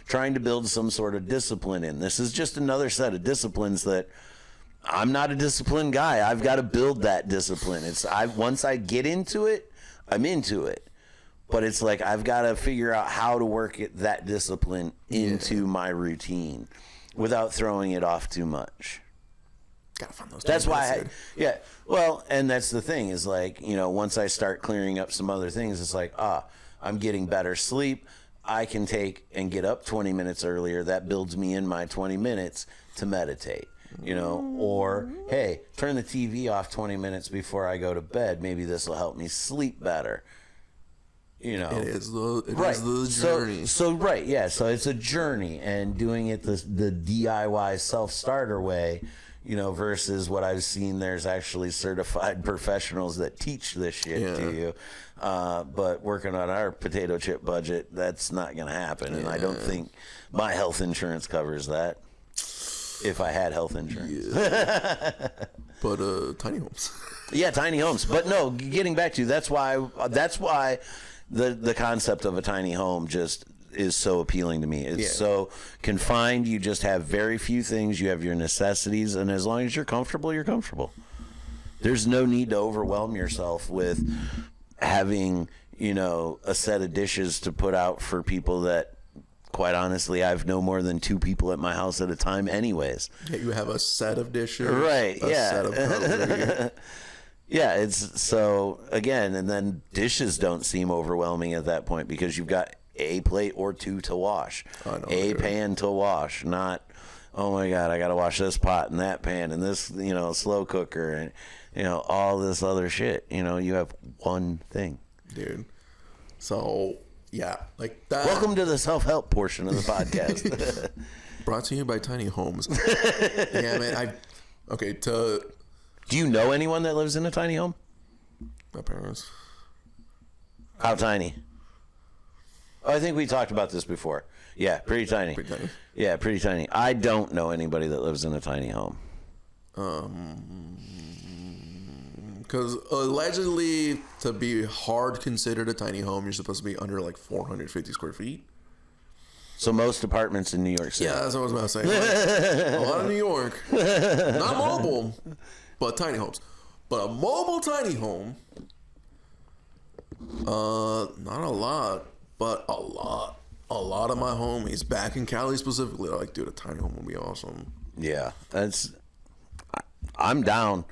trying to build some sort of discipline in. This is just another set of disciplines that I'm not a disciplined guy. I've got to build that discipline. Once I get into it, I'm into it. But it's like I've got to figure out how to work that discipline into my routine without throwing it off too much. Gotta find those. That's why well, and that's the thing is once I start clearing up some other things, it's like, I'm getting better sleep. I can take and get up 20 minutes earlier. That builds me in my 20 minutes to meditate. or hey, turn the TV off 20 minutes before I go to bed. Maybe this will help me sleep better. It is the journey. So right, yeah. So it's a journey, and doing it the DIY self-starter way, versus what I've seen. There's actually certified professionals that teach this shit to you. But working on our potato chip budget, that's not going to happen, and I don't think my health insurance covers that. If I had health insurance, but tiny homes. Yeah, tiny homes. But no, getting back to you, that's why the concept of a tiny home just is so appealing to me. It's so confined. You just have very few things. You have your necessities, and as long as you're comfortable, you're comfortable. There's no need to overwhelm yourself with having, a set of dishes to put out for people that, quite honestly, I've no more than 2 people at my house at a time anyways. Yeah, you have a set of dishes. Right, yeah. Set of cutlery. Yeah, it's so, again, and then dishes don't seem overwhelming at that point because you've got a plate or 2 to wash, pan to wash, not, oh my God, I got to wash this pot and that pan and this, slow cooker and, all this other shit. You have one thing. Dude. So, yeah, like that. Welcome to the self-help portion of the podcast. Brought to you by Tiny Homes. Yeah, man, Do you know anyone that lives in a tiny home? My parents. How tiny? Oh, I think we talked about this before. Yeah, pretty tiny. Pretty tiny. Yeah, pretty tiny. I don't know anybody that lives in a tiny home. Because allegedly, to be hard considered a tiny home, you're supposed to be under like 450 square feet. So most apartments in New York City. Yeah, that's what I was about to say. A lot of New York. Not mobile, but tiny homes. But a mobile tiny home, not a lot, but a lot. A lot of my homies back in Cali specifically are like, dude, a tiny home would be awesome. Yeah, I'm down.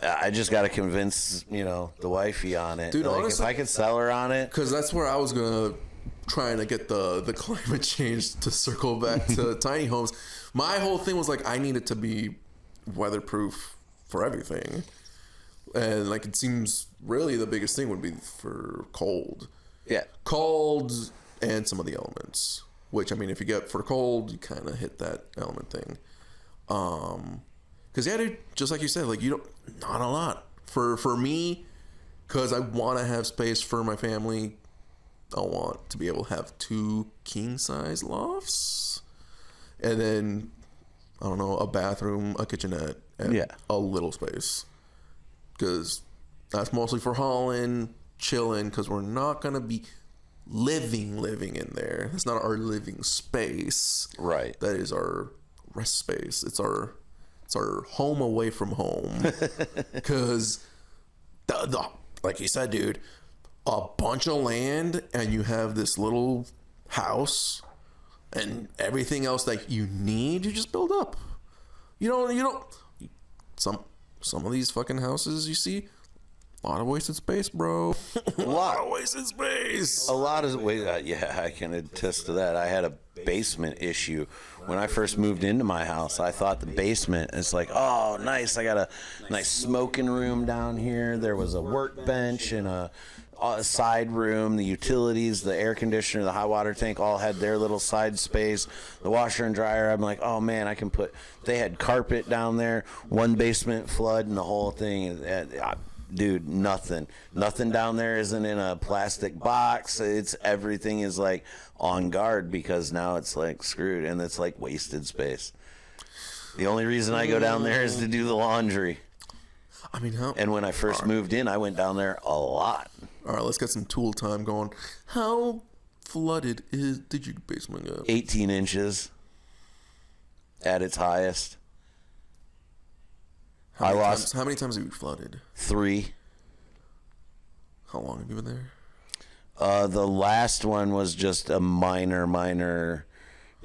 I just got to convince, the wifey on it. Dude, like, honestly, if I could sell her on it. Because that's where I was going to trying to get the climate change to circle back to tiny homes. My whole thing was like, I need it to be weatherproof for everything. And like, it seems really the biggest thing would be for cold. Yeah. Cold and some of the elements. Which, I mean, if you get for cold, you kind of hit that element thing. Because, yeah, dude, just like you said, like, not a lot. For me, because I want to have space for my family, I want to be able to have 2 king-size lofts. And then, I don't know, a bathroom, a kitchenette, and a little space. Because that's mostly for hauling, chilling, because we're not going to be living in there. That's not our living space. Right. That is our rest space. It's our home away from home. Because, like you said, dude, a bunch of land and you have this little house and everything else that you need, you just build up. You don't. Some of these fucking houses you see, a lot of wasted space, bro. A lot of wasted space. A lot of yeah, I can attest to that. I had a basement issue when I first moved into my house. I thought the basement is like, oh, nice. I got a nice smoking room down here. There was a workbench and a side room. The utilities, the air conditioner, the hot water tank all had their little side space. The washer and dryer. I'm like, oh man, I can put. They had carpet down there. One basement flood and the whole thing. Dude, nothing down there isn't in a plastic box. Everything is like on guard because now it's like screwed and it's like wasted space. The only reason I go down there is to do the laundry. I mean, and when I first moved in, I went down there a lot. All right, let's get some tool time going. How flooded did your basement get? 18 inches at its highest. How many times have you flooded? 3. How long have you been there? The last one was just a minor,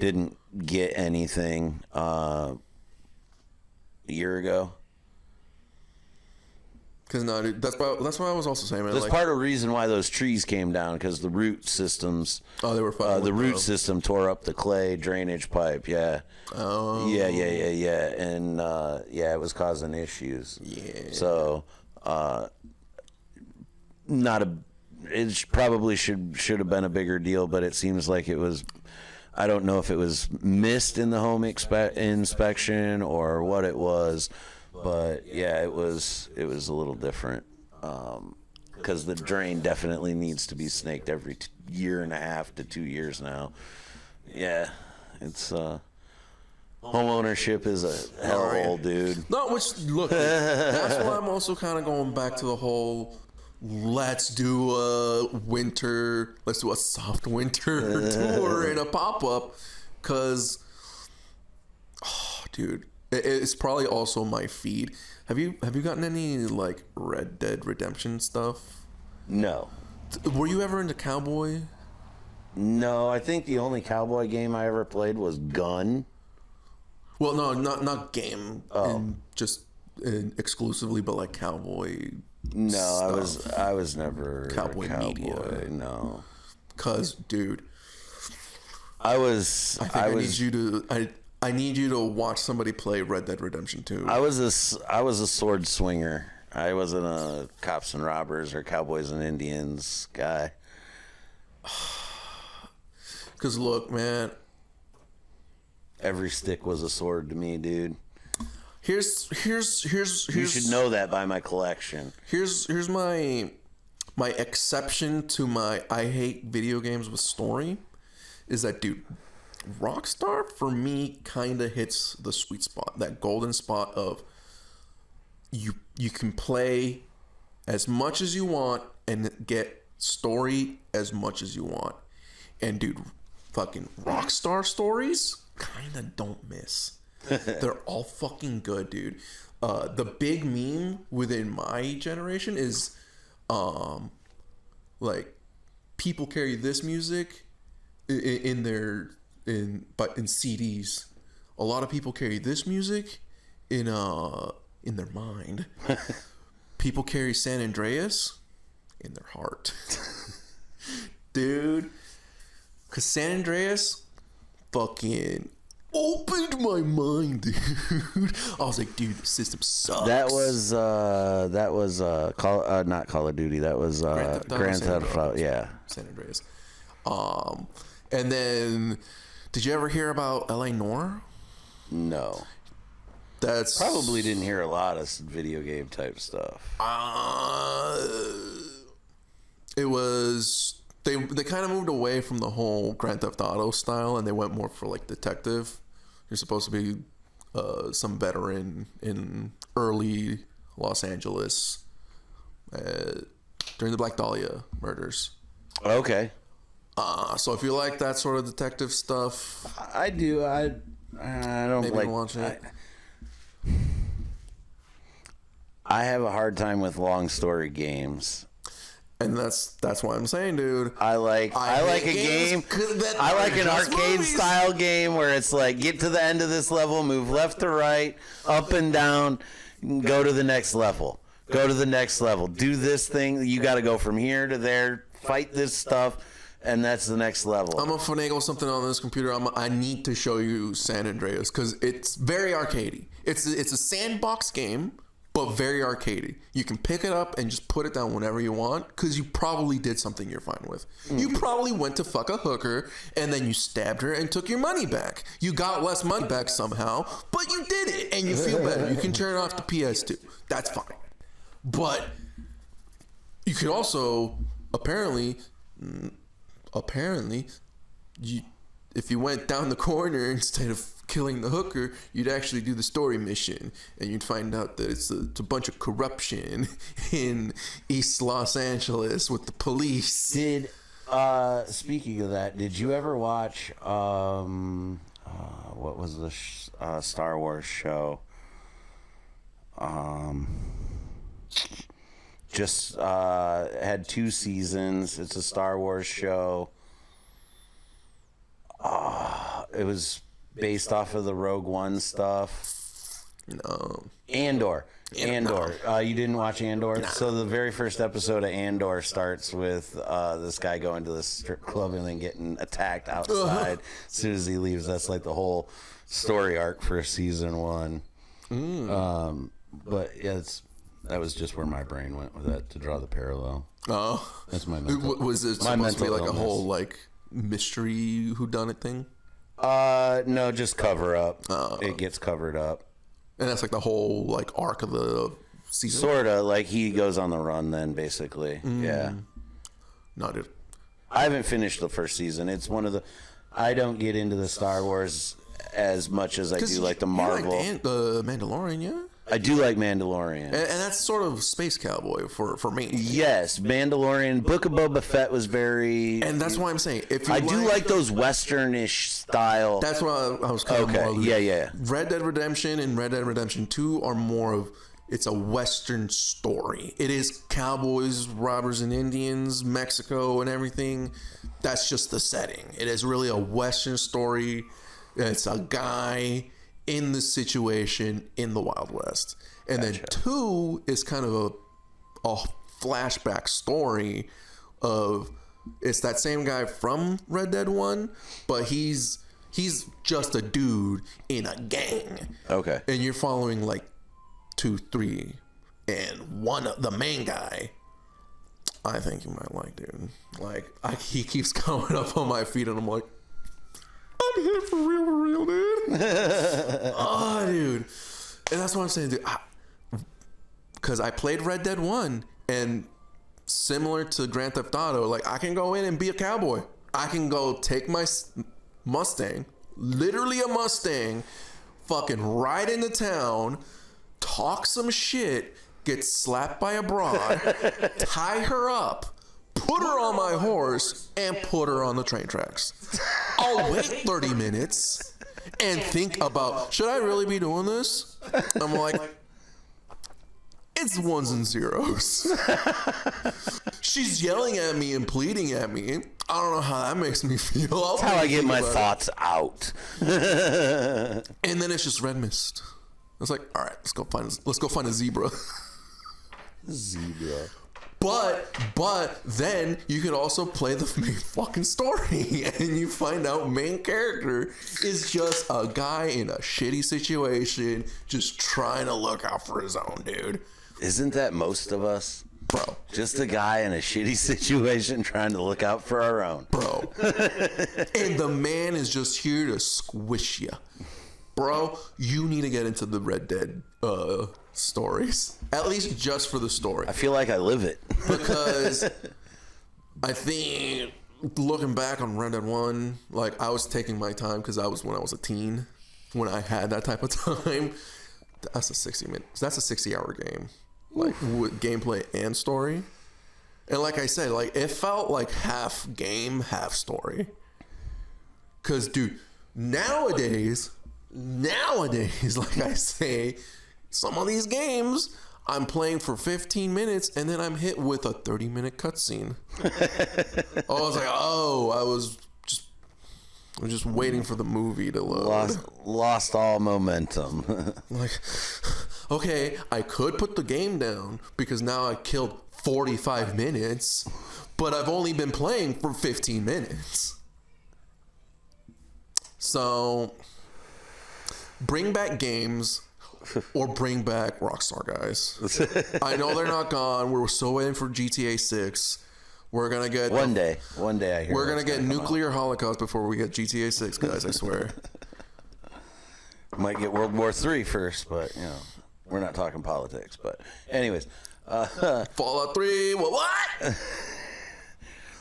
didn't get anything a year ago. Cause no, dude, that's what I was also saying, man. That's Like, part of the reason why those trees came down, because the root systems. oh, they were fucking The with root system tore up the clay drainage pipe. Yeah. Oh. Yeah, and yeah, it was causing issues. Yeah. So, not a. It probably should have been a bigger deal, but it seems like it was. I don't know if it was missed in the home inspection or what it was, but yeah, it was a little different. Because the drain definitely needs to be snaked every year and a half to 2 years now. Yeah, it's home ownership is a hellhole, dude. No, which look, that's why I'm also kind of going back to the whole. Let's do a soft winter tour and a pop-up, cause, oh, dude, it's probably also my feed. Have you gotten any like Red Dead Redemption stuff? No. Were you ever into Cowboy? No, I think the only cowboy game I ever played was Gun. Well, no, not game, just exclusively, but like Cowboy. No, stuff. I was never Cowboy a cowboy. media. No, cause dude, I need you to watch somebody play Red Dead Redemption 2. I was a sword swinger. I wasn't a cops and robbers or cowboys and Indians guy. Cause look, man, every stick was a sword to me, dude. Here's You should know that by my collection. Here's my exception to my I hate video games with story is that, dude, Rockstar for me kind of hits the sweet spot, that golden spot of you can play as much as you want and get story as much as you want. And dude, fucking Rockstar stories kind of don't miss. They're all fucking good, dude. The big meme within my generation is like people carry this music in CDs. A lot of people carry this music in their mind. People carry San Andreas in their heart. Dude, cause San Andreas fucking opened my mind, dude. I was like, dude, the system sucks. That was not Call of Duty. That was Grand Theft Auto. Yeah, San Andreas. And then, did you ever hear about L.A. Noire? No. That's probably didn't hear a lot of video game type stuff. It was. They kind of moved away from the whole Grand Theft Auto style, and they went more for like detective. You're supposed to be some veteran in early Los Angeles during the Black Dahlia murders. Okay. So if you like that sort of detective stuff, I do. I don't maybe like watch it. I have a hard time with long story games. And that's why I'm saying, dude. I like a game. I like an arcade style game where it's like get to the end of this level, move left to right, up and down, go to the next level. Go to the next level. Do this thing. You got to go from here to there. Fight this stuff, and that's the next level. I'm gonna finagle something on this computer. I need to show you San Andreas because it's very arcadey. It's a sandbox game, but very arcadey. You can pick it up and just put it down whenever you want because you probably did something you're fine with. You probably went to fuck a hooker and then you stabbed her and took your money back. You got less money back somehow, but you did it and you feel better. You can turn off the PS2. That's fine. But you could also apparently, if you went down the corner instead of killing the hooker, you'd actually do the story mission, and you'd find out that it's a bunch of corruption in East Los Angeles with the police. Speaking of that, did you ever watch what was the Star Wars show? Just had 2 seasons. It's a Star Wars show. It was based off of the Rogue One stuff. No. Andor. You didn't watch Andor? So the very first episode of Andor starts with this guy going to the strip club and then getting attacked outside as soon as he leaves. That's like the whole story arc for season 1. But yeah, that was just where my brain went with that, to draw the parallel. Oh, that's my mental. Was it supposed to be like a whole like mystery whodunit thing? No, just cover up. It gets covered up. And that's like the whole like arc of the season. Sorta, like he goes on the run then, basically. Yeah. No, dude. I haven't finished the first season. It's one of the. I don't get into the Star Wars as much as I do like the Marvel. You like the Mandalorian, yeah. I do like Mandalorian, and that's sort of space cowboy for me. Yes, Mandalorian. Book of Boba Fett was very, and that's why I'm saying if you I do like those westernish style. That's what I was kind of more. Yeah. Red Dead Redemption and Red Dead Redemption 2 are more of it's a western story. It is cowboys, robbers, and Indians, Mexico, and everything. That's just the setting. It is really a western story. It's a guy in the situation in the Wild West. And then 2 is kind of a flashback story of it's that same guy from Red Dead 1, but he's just a dude in a gang. Okay. And you're following like 2, 3, and one of the main guy I think you might like, dude. Like he keeps coming up on my feet and I'm like, I'm here for real, dude. Oh, dude. And that's what I'm saying, dude. Because I played Red Dead 1, and similar to Grand Theft Auto, like, I can go in and be a cowboy. I can go take my Mustang, literally a Mustang, fucking ride into town, talk some shit, get slapped by a broad, tie her up, put her on my horse, and put her on the train tracks. I'll wait 30 minutes and think about, should I really be doing this? I'm like, it's ones and zeros. She's yelling at me and pleading at me. I don't know how that makes me feel. That's how I get my thoughts out. And then it's just red mist. It's like, all right, let's go find a zebra. Zebra. But then you can also play the main fucking story, and you find out main character is just a guy in a shitty situation, just trying to look out for his own, dude. Isn't that most of us? Bro. Just a guy in a shitty situation trying to look out for our own. Bro. And the man is just here to squish you. Bro, you need to get into the Red Dead stories. At least just for the story. I feel like I live it. Because I think looking back on Red Dead 1, like I was taking my time because when I was a teen, when I had that type of time. That's a 60-hour game. Like with gameplay and story. And like I said, like it felt like half game, half story. Cause dude, nowadays, like I say, some of these games I'm playing for 15 minutes and then I'm hit with a 30-minute cutscene. I was like, I was just waiting for the movie to load. Lost all momentum. Like, okay, I could put the game down because now I killed 45 minutes, but I've only been playing for 15 minutes. So, bring back games or bring back Rockstar, guys. I know they're not gone. We're still waiting for GTA 6. We're gonna get one day. I hear we're gonna get nuclear holocaust before we get GTA 6, guys. I swear. Might get World War III first, but you know we're not talking politics. But anyways, Fallout 3. What?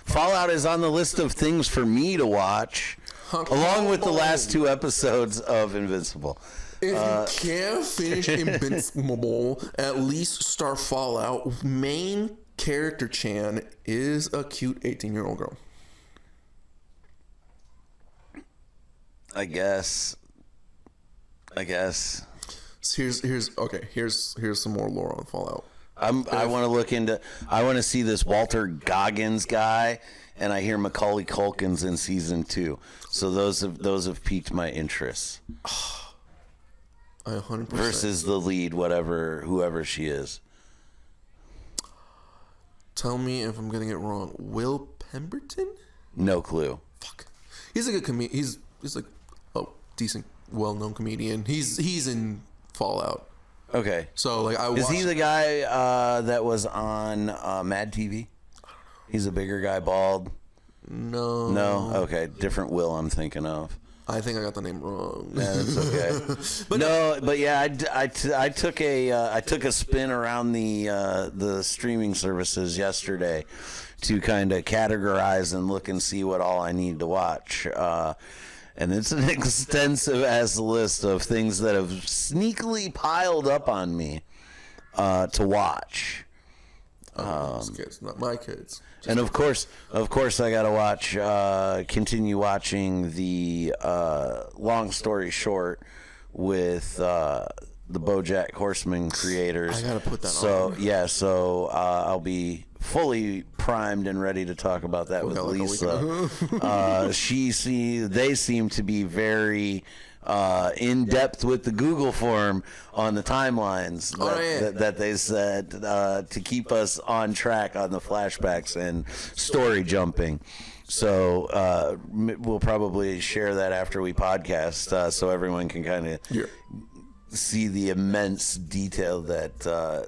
Fallout is on the list of things for me to watch, along with the last 2 episodes of Invincible. If you can't finish Invincible, at least start Fallout. Main character Chan is a cute 18-year-old girl. I guess. Here's some more lore on Fallout. I want to look into. I want to see this Walter Goggins guy, and I hear Macaulay Culkin's in season 2. So those have piqued my interest. I 100%. versus the lead, whoever she is. Tell me if I'm getting it wrong. Will Pemberton? No clue. Fuck. He's a good comedian. He's like a decent, well-known comedian. He's in Fallout. Okay. So like I watched, Is he the guy that was on Mad TV? He's a bigger guy, bald. No. No. Okay, different Will I'm thinking of. I think I got the name wrong. Yeah, that's okay. But yeah, I took a spin around the streaming services yesterday to kind of categorize and look and see what all I need to watch. And it's an extensive ass list of things that have sneakily piled up on me to watch. Kids, not my kids. And of course, I gotta watch, continue watching the Long Story Short with the BoJack Horseman creators. I gotta put that on. on. Yeah, so I'll be fully primed and ready to talk about that with Lisa. They seem to be very in depth with the Google form on the timelines that they said to keep us on track on the flashbacks and story jumping. So we'll probably share that after we podcast, so everyone can kind of see the immense detail that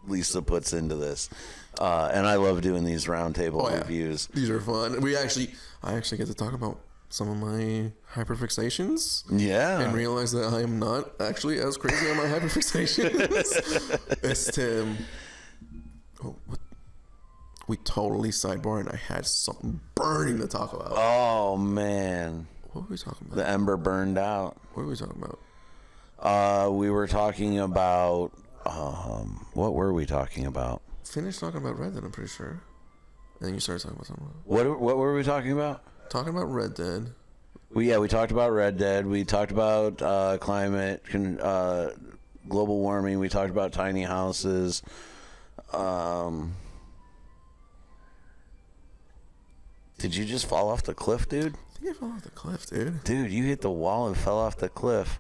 Lisa puts into this. And I love doing these roundtable reviews. These are fun. I actually get to talk about some of my hyperfixations. Yeah. And realize that I am not actually as crazy on my hyperfixations as Tim. Oh, what? We totally sidebar and I had something burning to talk about. Oh, man. What were we talking about? The ember burned out. What were we talking about? We were talking about... what were we talking about? Finished talking about Red Dead, I'm pretty sure. And then you started talking about something. What were we talking about? Talking about Red Dead. We talked about Red Dead. We talked about climate, global warming. We talked about tiny houses. Did you just fall off the cliff, dude? I think I fell off the cliff, dude. Dude, you hit the wall and fell off the cliff.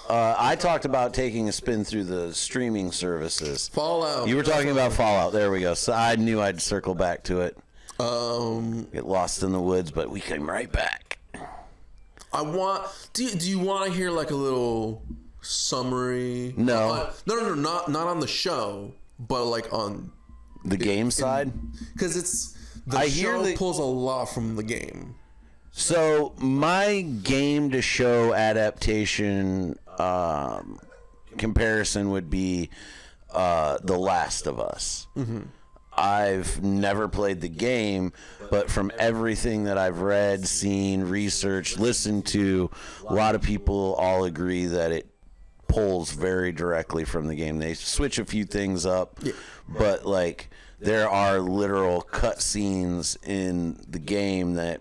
I talked about taking a spin through the streaming services. Fallout. You were talking about Fallout. There we go. So I knew I'd circle back to it. Get lost in the woods, but we came right back. Do you want to hear like a little summary? No. No, not on the show, but like on the game side? Because the show pulls a lot from the game. So my game to show adaptation comparison would be The Last of Us. Mm-hmm. I've never played the game, but from everything that I've read, seen, researched, listened to, a lot of people all agree that it pulls very directly from the game. They switch a few things up, but like there are literal cut scenes in the game that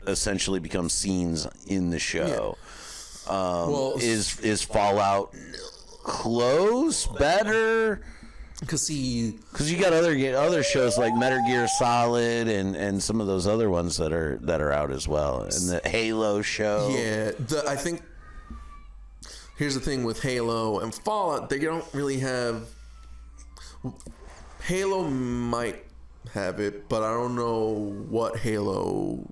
essentially become scenes in the show. Is Fallout close? Better? Because you got other shows like Metal Gear Solid and some of those other ones that are out as well, and the Halo show. Yeah, I think here's the thing with Halo and Fallout: they don't really have. Halo might have it, but I don't know what Halo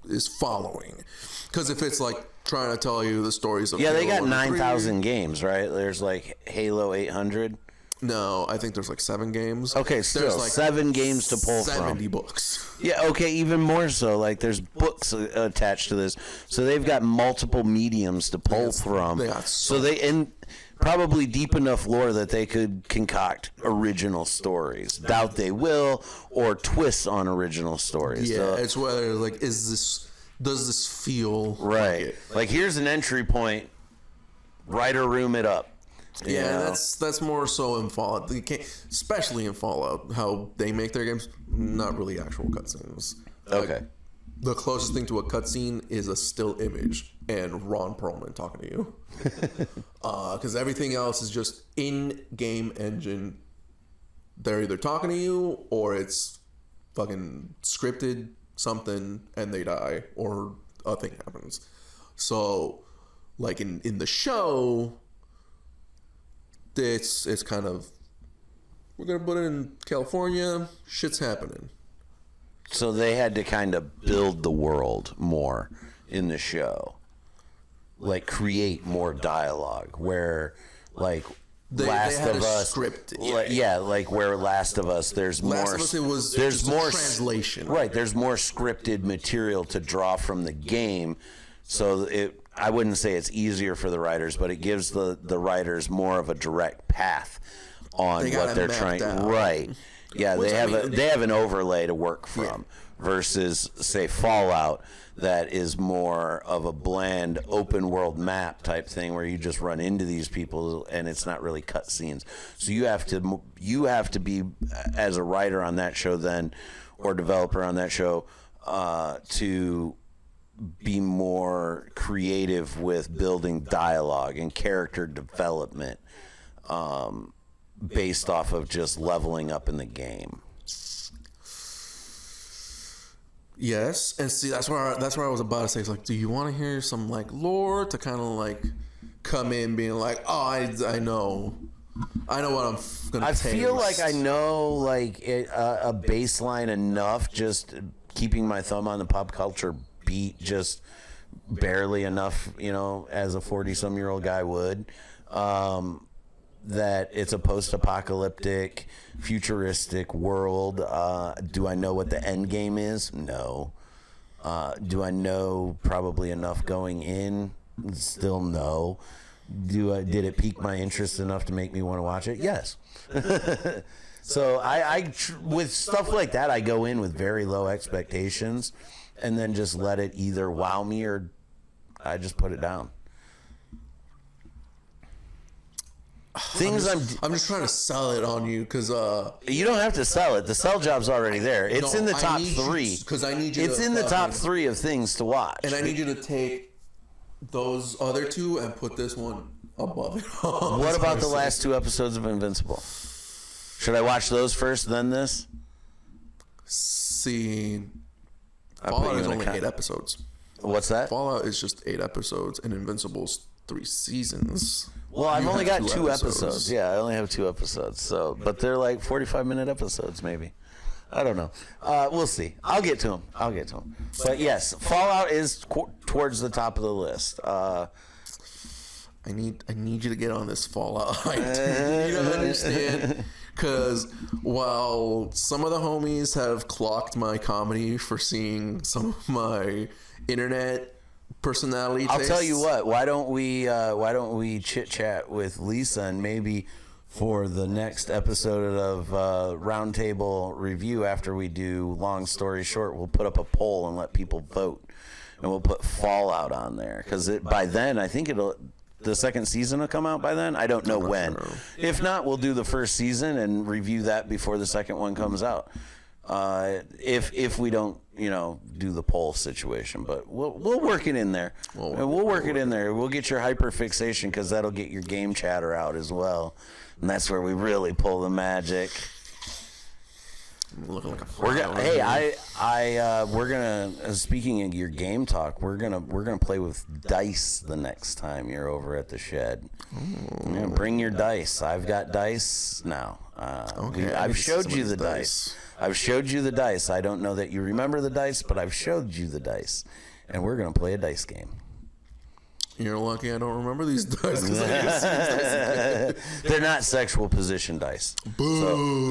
is following. Because if it's like trying to tell you the stories of they got 9,000 games, right? There's like Halo 800. No, I think there's like 7 games. Okay, still there's like 7 games to pull 70 from. books. Yeah, okay, even more so. Like there's books attached to this, so they've got multiple mediums to pull from. They got and probably deep enough lore that they could concoct original stories. Doubt they will, or twists on original stories. Yeah, so, it's whether like does this feel right? Like here's an entry point. Writer room it up. Yeah, that's more so in Fallout. Especially in Fallout, how they make their games, not really actual cutscenes. Okay. Like, the closest thing to a cutscene is a still image and Ron Perlman talking to you. Because everything else is just in-game engine. They're either talking to you or it's fucking scripted something and they die or a thing happens. So like in the show, it's kind of, we're gonna put it in California, shit's happening. So they had to kind of build the world more in the show, like create more dialogue. Where like Last had of a Us, script, like where Last of Us, there's Last more. of Us, it was there's just a more translation, right? There's more scripted material to draw from the game, so I wouldn't say it's easier for the writers, but it gives the writers more of a direct path on what they're trying. out. Right. Yeah, Which, they have an overlay to work from versus say Fallout that is more of a bland open world map type thing where you just run into these people and it's not really cutscenes. So you have to be as a writer on that show then or developer on that show to be more creative with building dialogue and character development. Based off of just leveling up in the game. Yes, and see that's where I was about to say. It's like, do you want to hear some like lore to kind of like come in being like, oh, I know what I'm gonna. I feel like I know like a baseline enough, just keeping my thumb on the pop culture beat, just barely enough, as a 40-some-year-old guy would. That it's a post-apocalyptic, futuristic world. Do I know what the end game is? No. Do I know probably enough going in? Still no. Did it pique my interest enough to make me want to watch it? Yes. So I with stuff like that, I go in with very low expectations, and then just let it either wow me or I just put it down. I'm just trying to sell it on you because you don't have to sell it. The sell job's already there. It's in the top three. Because I need you. It's in the top three of things to watch. And I need you to take those other two and put this one above it. What about the last 2 episodes of Invincible? Should I watch those first, then this? See, Fallout is only 8 episodes. What's that? Fallout is just 8 episodes, and Invincible's 3 seasons. Well, I've only got 2 episodes. Yeah, I only have 2 episodes. So, but they're like 45-minute episodes, maybe. I don't know. We'll see. I'll get to them. But yes, Fallout is towards the top of the list. I need you to get on this Fallout. You don't understand. Because while some of the homies have clocked my comedy for seeing some of my internet personality tastes, I'll tell you what. Why don't we chit chat with Lisa, and maybe for the next episode of Roundtable Review, after we do Long Story Short, we'll put up a poll and let people vote, and we'll put Fallout on there because by then I think the second season will come out by then. I don't know when. If not, we'll do the first season and review that before the second one comes out. If we don't, do the poll situation, but we'll work it in there. We'll work it in there. We'll get your hyperfixation because that'll get your game chatter out as well, and that's where we really pull the magic. I'm looking like a We're gonna. Speaking of your game talk, we're gonna play with dice the next time you're over at the shed. Yeah, bring your dice. I've got dice now. I've showed you the dice. I've showed you the dice. I don't know that you remember the dice, but I've showed you the dice, and we're gonna play a dice game. You're lucky I don't remember these dice. They're not sexual position dice. Boo.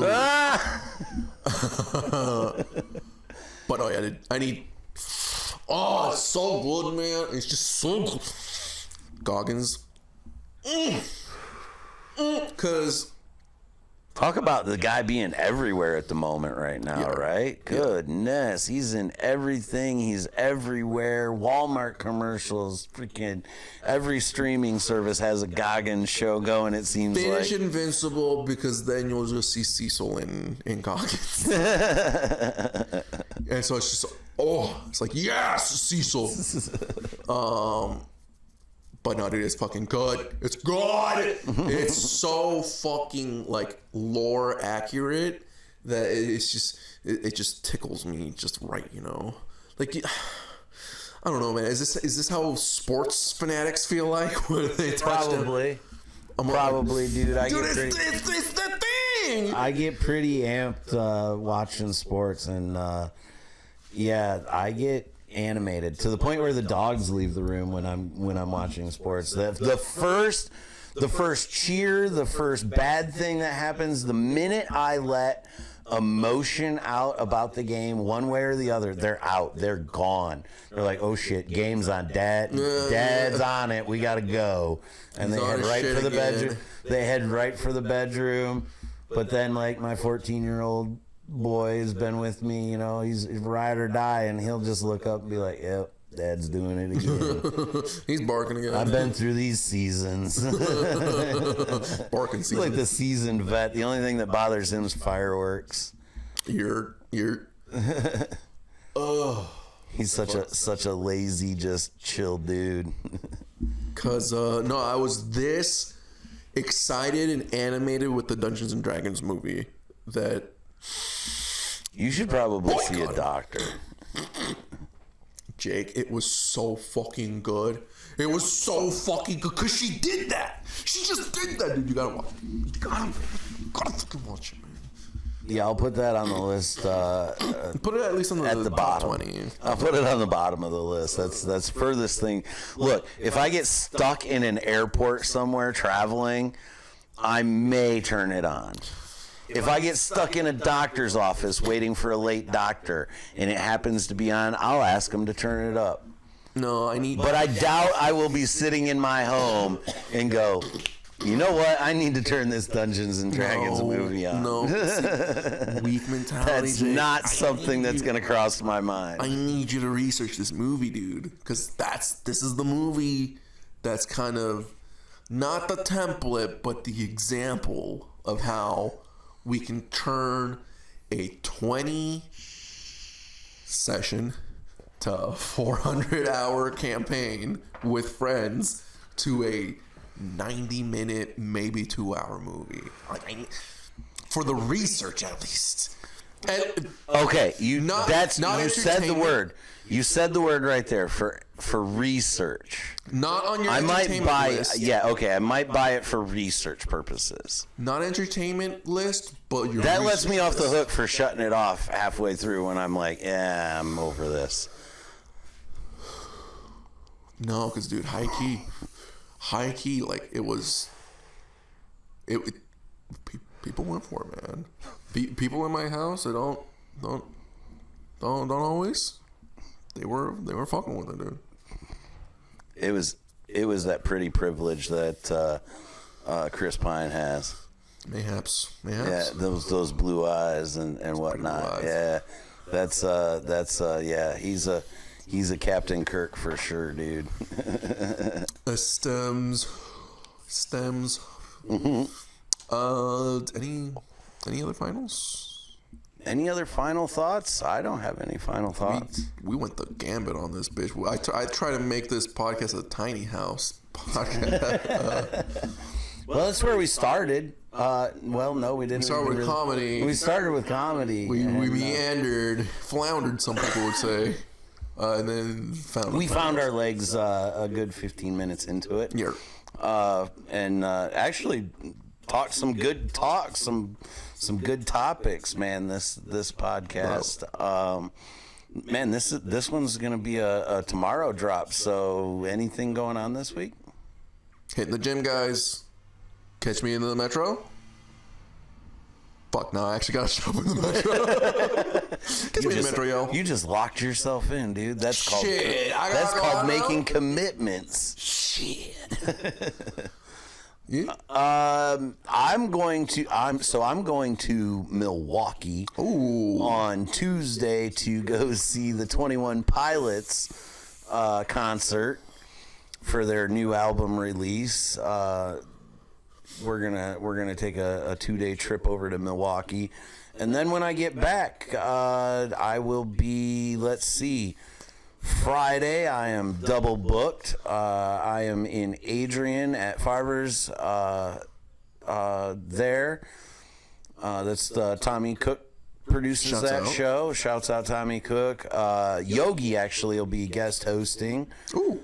But I need. Oh, it's so good, man. It's just so good. Goggins. Because. Talk about the guy being everywhere at the moment right now, right? Goodness. He's in everything. He's everywhere. Walmart commercials. Freaking every streaming service has a Goggins show going, it seems Finish like. Invincible, because then you'll just see Cecil in Goggins. And so it's just, it's like, yes, Cecil. But no, dude, it's fucking good. It's good. It's so fucking like lore accurate that it's just it just tickles me just right, Like I don't know, man. Is this how sports fanatics feel like when they touchdown? Probably, dude. It's the thing. I get pretty amped watching sports, and yeah, I get animated to the point where the dogs leave the room when I'm watching sports. The first cheer, the first bad thing that happens, the minute I let emotion out about the game one way or the other, they're out, they're gone. They're like, oh shit, game's on, dad's on it, we gotta go. And they head right for the bedroom. But then, like, my 14-year-old boy has been with me, you know, he's ride or die, and he'll just look up and be like, yep, Dad's doing it again. He's barking again. I've been through these seasons. Barking season. He's like the seasoned vet. The only thing that bothers him is fireworks. You're oh, he's such a lazy, just chill dude. Cause no, I was this excited and animated with the Dungeons and Dragons movie that you should probably see a doctor. Jake, it was so fucking good. It was so fucking good because she did that. She just did that, dude. You gotta watch it. You gotta fucking watch it, man. Yeah, I'll put that on the list. Put it at least on the bottom. 20. I'll put it on the bottom of the list. That's furthest thing. Look, if I get stuck in an airport somewhere traveling, I may turn it on. If I get stuck in a doctor's office waiting for a late doctor and it happens to be on, I'll ask him to turn it up. No, But I doubt I will be sitting in my home and go, you know what? I need to turn this Dungeons and Dragons movie on. No, weak mentality. That's Jake. not something that's going to cross my mind. I need you to research this movie, dude, because this is the movie that's kind of not the template, but the example of how we can turn a 20 session to a 400-hour campaign with friends to a 90-minute, maybe 2-hour movie. For the research, at least. And okay, you said the word. You said the word right there for research. Not on your I might entertainment buy list. Yeah, okay, I might buy it for research purposes. Not entertainment list, but your That lets me off the list. hook for shutting it off halfway through when I'm like, yeah, I'm over this. No, because dude, high key, like it was. People went for it, man. People in my house, they don't always. They were fucking with it, dude. It was that pretty privilege that Chris Pine has. Mayhaps. Yeah, those blue eyes and whatnot. Yeah, that's yeah. He's a Captain Kirk for sure, dude. Stems. Mm-hmm. Any other finals? Any other final thoughts? I don't have any final thoughts. We went the gambit on this bitch. I try to make this podcast a tiny house podcast. Well, that's where we started. Well, no, we didn't. We started with comedy. We started with comedy. We meandered, floundered, some people would say, and then found our legs a good 15 minutes into it. Yeah. And actually talked some good talks, some good topics, man. This podcast, man. This one's gonna be a tomorrow drop. So anything going on this week? Hitting the gym, guys. Catch me in the metro. Fuck no, I actually gotta show up in the metro. Catch me in the metro, yo. You just locked yourself in, dude. That's called Shit, making commitments. Shit. Yeah. I'm going to Milwaukee on Tuesday to go see the 21 Pilots concert for their new album release. We're gonna take a 2-day trip over to Milwaukee, and then when I get back, I will be. Let's see. Friday, I am double booked. I am in Adrian at Farber's there. That's the Tommy Cook produces Shouts that out. show. Shouts out Tommy Cook. Yogi actually will be guest hosting. Ooh.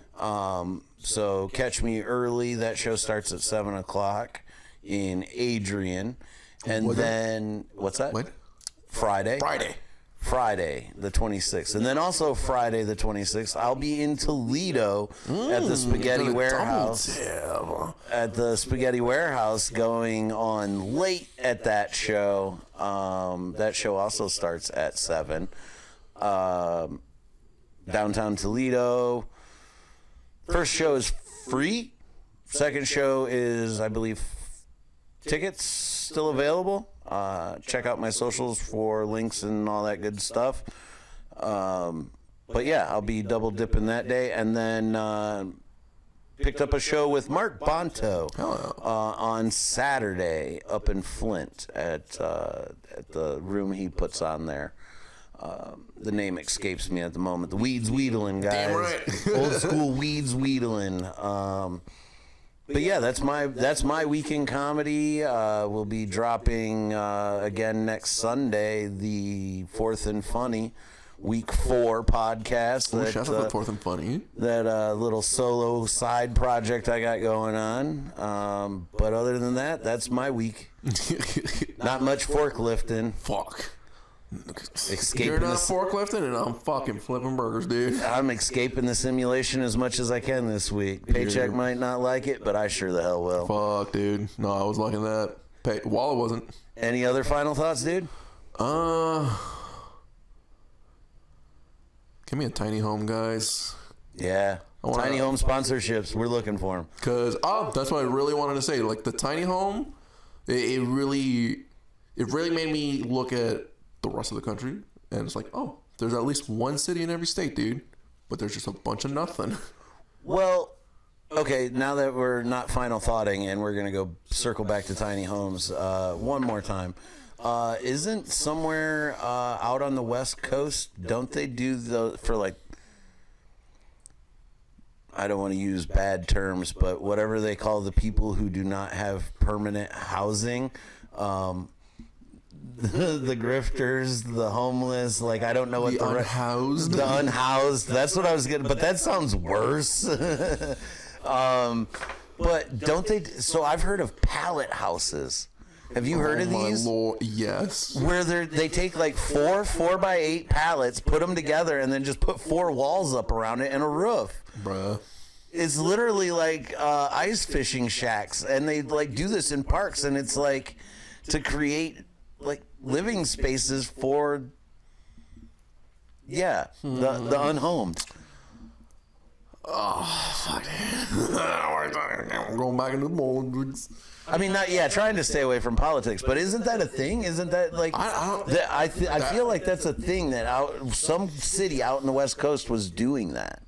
So catch me early. That show starts at 7 o'clock in Adrian. And then, what's that? What? Friday, the 26th. And then also Friday, the 26th, I'll be in Toledo at the Spaghetti Warehouse. At the Spaghetti Warehouse going on late at that show. That show also starts at 7. Downtown Toledo. First show is free. Second show is, I believe, tickets still available. Check out my socials for links and all that good stuff. But yeah, I'll be double dipping that day. And then picked up a show with Mark Bonto on Saturday up in Flint at the room he puts on there. The name escapes me at the moment. The Weeds Wheedlin', guys. Damn right. Old school Weeds Wheedlin'. But yeah, that's my weekend comedy. We'll be dropping again next Sunday, the Fourth and Funny Week 4 podcast. Shout out to Fourth and Funny. That little solo side project I got going on. But other than that, that's my week. Not much forklifting. Fuck. Escaping You're not the, forklifting, and I'm fucking flipping burgers, dude. I'm escaping the simulation as much as I can this week. Paycheck might not like it, but I sure the hell will. Fuck, dude. No, I was liking that. Walla wasn't. Any other final thoughts, dude? Give me a tiny home, guys. Yeah. Tiny home sponsorships. We're looking for them. Because, that's what I really wanted to say. Like, the tiny home, it really made me look at the rest of the country. And it's like, oh, there's at least one city in every state, dude. But there's just a bunch of nothing. Well, okay, now that we're not final thoughting and we're going to go circle back to tiny homes one more time. Isn't somewhere out on the West Coast, don't they do for like, I don't want to use bad terms, but whatever they call the people who do not have permanent housing, the grifters, the homeless, like I don't know what the unhoused. The unhoused. That's what I was getting, but that sounds worse. But don't they? So I've heard of pallet houses. Have you heard of these? My Lord, yes. Where they take like 4x8 pallets, put them together, and then just put 4 walls up around it and a roof. Bruh. It's literally like ice fishing shacks, and they like do this in parks, and it's like to create like living spaces for the unhomed. Oh, fuck. I'm going back into the mold. I mean, trying to stay away from politics, but isn't that a thing? Isn't that like I feel like that's a thing that some city out in the West Coast was doing that.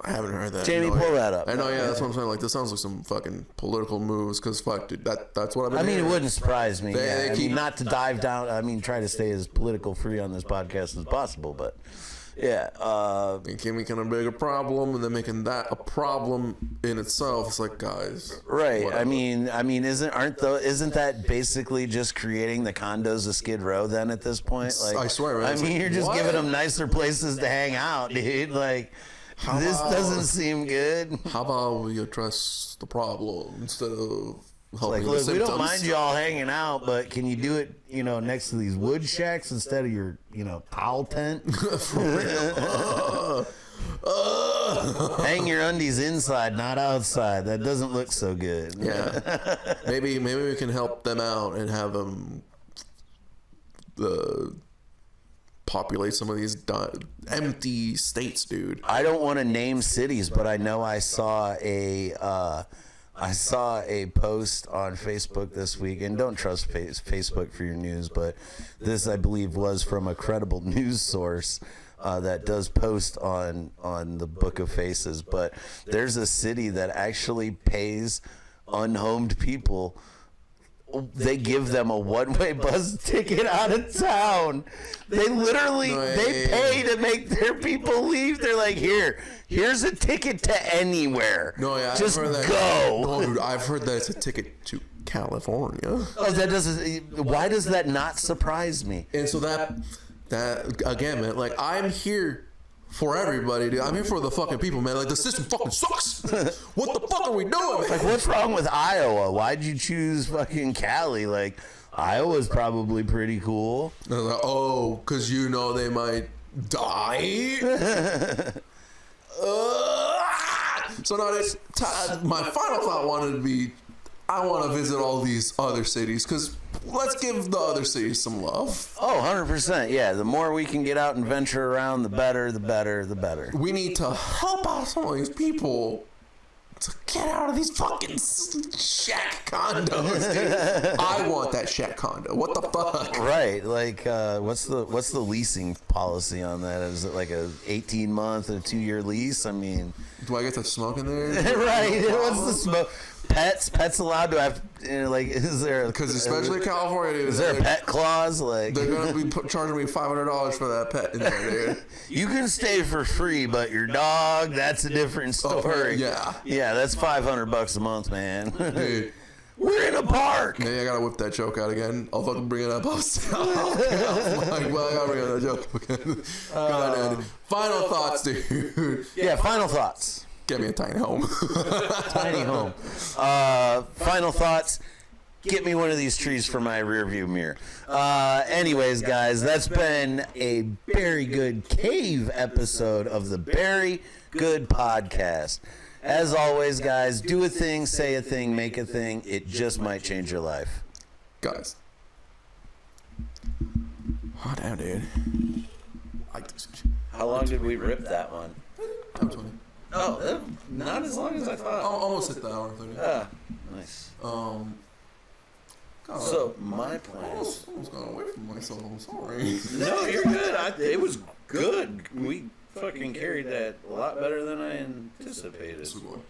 I haven't heard that. Jamie, pull that up. I know, yeah, that's what I'm saying. Like, this sounds like some fucking political moves. Because fuck, dude, that's what I've been. I mean, hearing. it wouldn't surprise me. They keep not to dive down. I mean, try to stay as political free on this podcast as possible, but. Yeah, they keep making a bigger problem, and then making that a problem in itself. It's like, guys, right? Whatever. I mean, isn't that basically just creating the condos of Skid Row then at this point? Like, I swear, man. I mean, you're just giving them nicer places to hang out, dude. Like, this doesn't seem good. How about we address the problem instead of helping look, the we don't symptoms? mind y'all hanging out, but can you do it, next to these wood shacks instead of your, towel tent? Hang your undies inside, not outside. That doesn't look so good. Yeah, maybe we can help them out and have them populate some of these empty states, dude. I don't want to name cities, but I know I saw a post on Facebook this week, and don't trust Facebook for your news, but this, I believe, was from a credible news source that does post on the Book of Faces. But there's a city that actually pays unhomed people they give them a one-way bus ticket out of town. They literally they pay to make their people leave. They're like, here's a ticket to anywhere. No, yeah, just I've heard that. go. No, dude, I've heard that it's a ticket to California. Oh, that doesn't. Why does that not surprise me? And so that again, man, like I'm here for everybody, dude. I'm here for the fucking people, man. Like the system fucking sucks. What the fuck are we doing, man? Like, what's wrong with Iowa? Why'd you choose fucking Cali? Like, Iowa's probably pretty cool. And I was like, oh, because you know they might die. So now my final thought wanted to be, I want to visit all these other cities because let's give the other cities some love. Oh, 100%. Yeah, the more we can get out and venture around, the better, the better, the better. We need to help out some of these people to get out of these fucking shack condos, dude. I want that shack condo. What the fuck? Right. Like, what's the leasing policy on that? Is it like a 18-month or 2-year lease? I mean... Do I get to smoke in there? Right. What's the smoke? Pets allowed to have, like, is there... Because especially in California, dude. Is there a pet clause? Like, they're going to be charging me $500 for that pet in there, dude. You can stay for free, but your dog, that's a different story. Yeah. Yeah, that's $500 a month, man. Dude. We're in a park. Maybe I gotta whip that joke out again. I'll fucking bring it up. I gotta bring out that joke again. God, dude. Final thoughts, dude. Yeah, final thoughts. Get me a tiny home. Tiny home. Final thoughts. Get me one of these trees for my rear view mirror. Anyways, guys, that's been a very good cave episode of the Very Good Podcast. As always, guys, do a thing, say a thing, make a thing. It just might change your life. Guys. Oh, damn, dude. How long did we rip that one? I'm 20. Oh, not as long as I thought. Almost hit the hour 30. Nice. God, So, my plan. almost got away from myself. I'm sorry. No, you're good. It was good. We fucking carried that a lot better than I anticipated. Sugoi.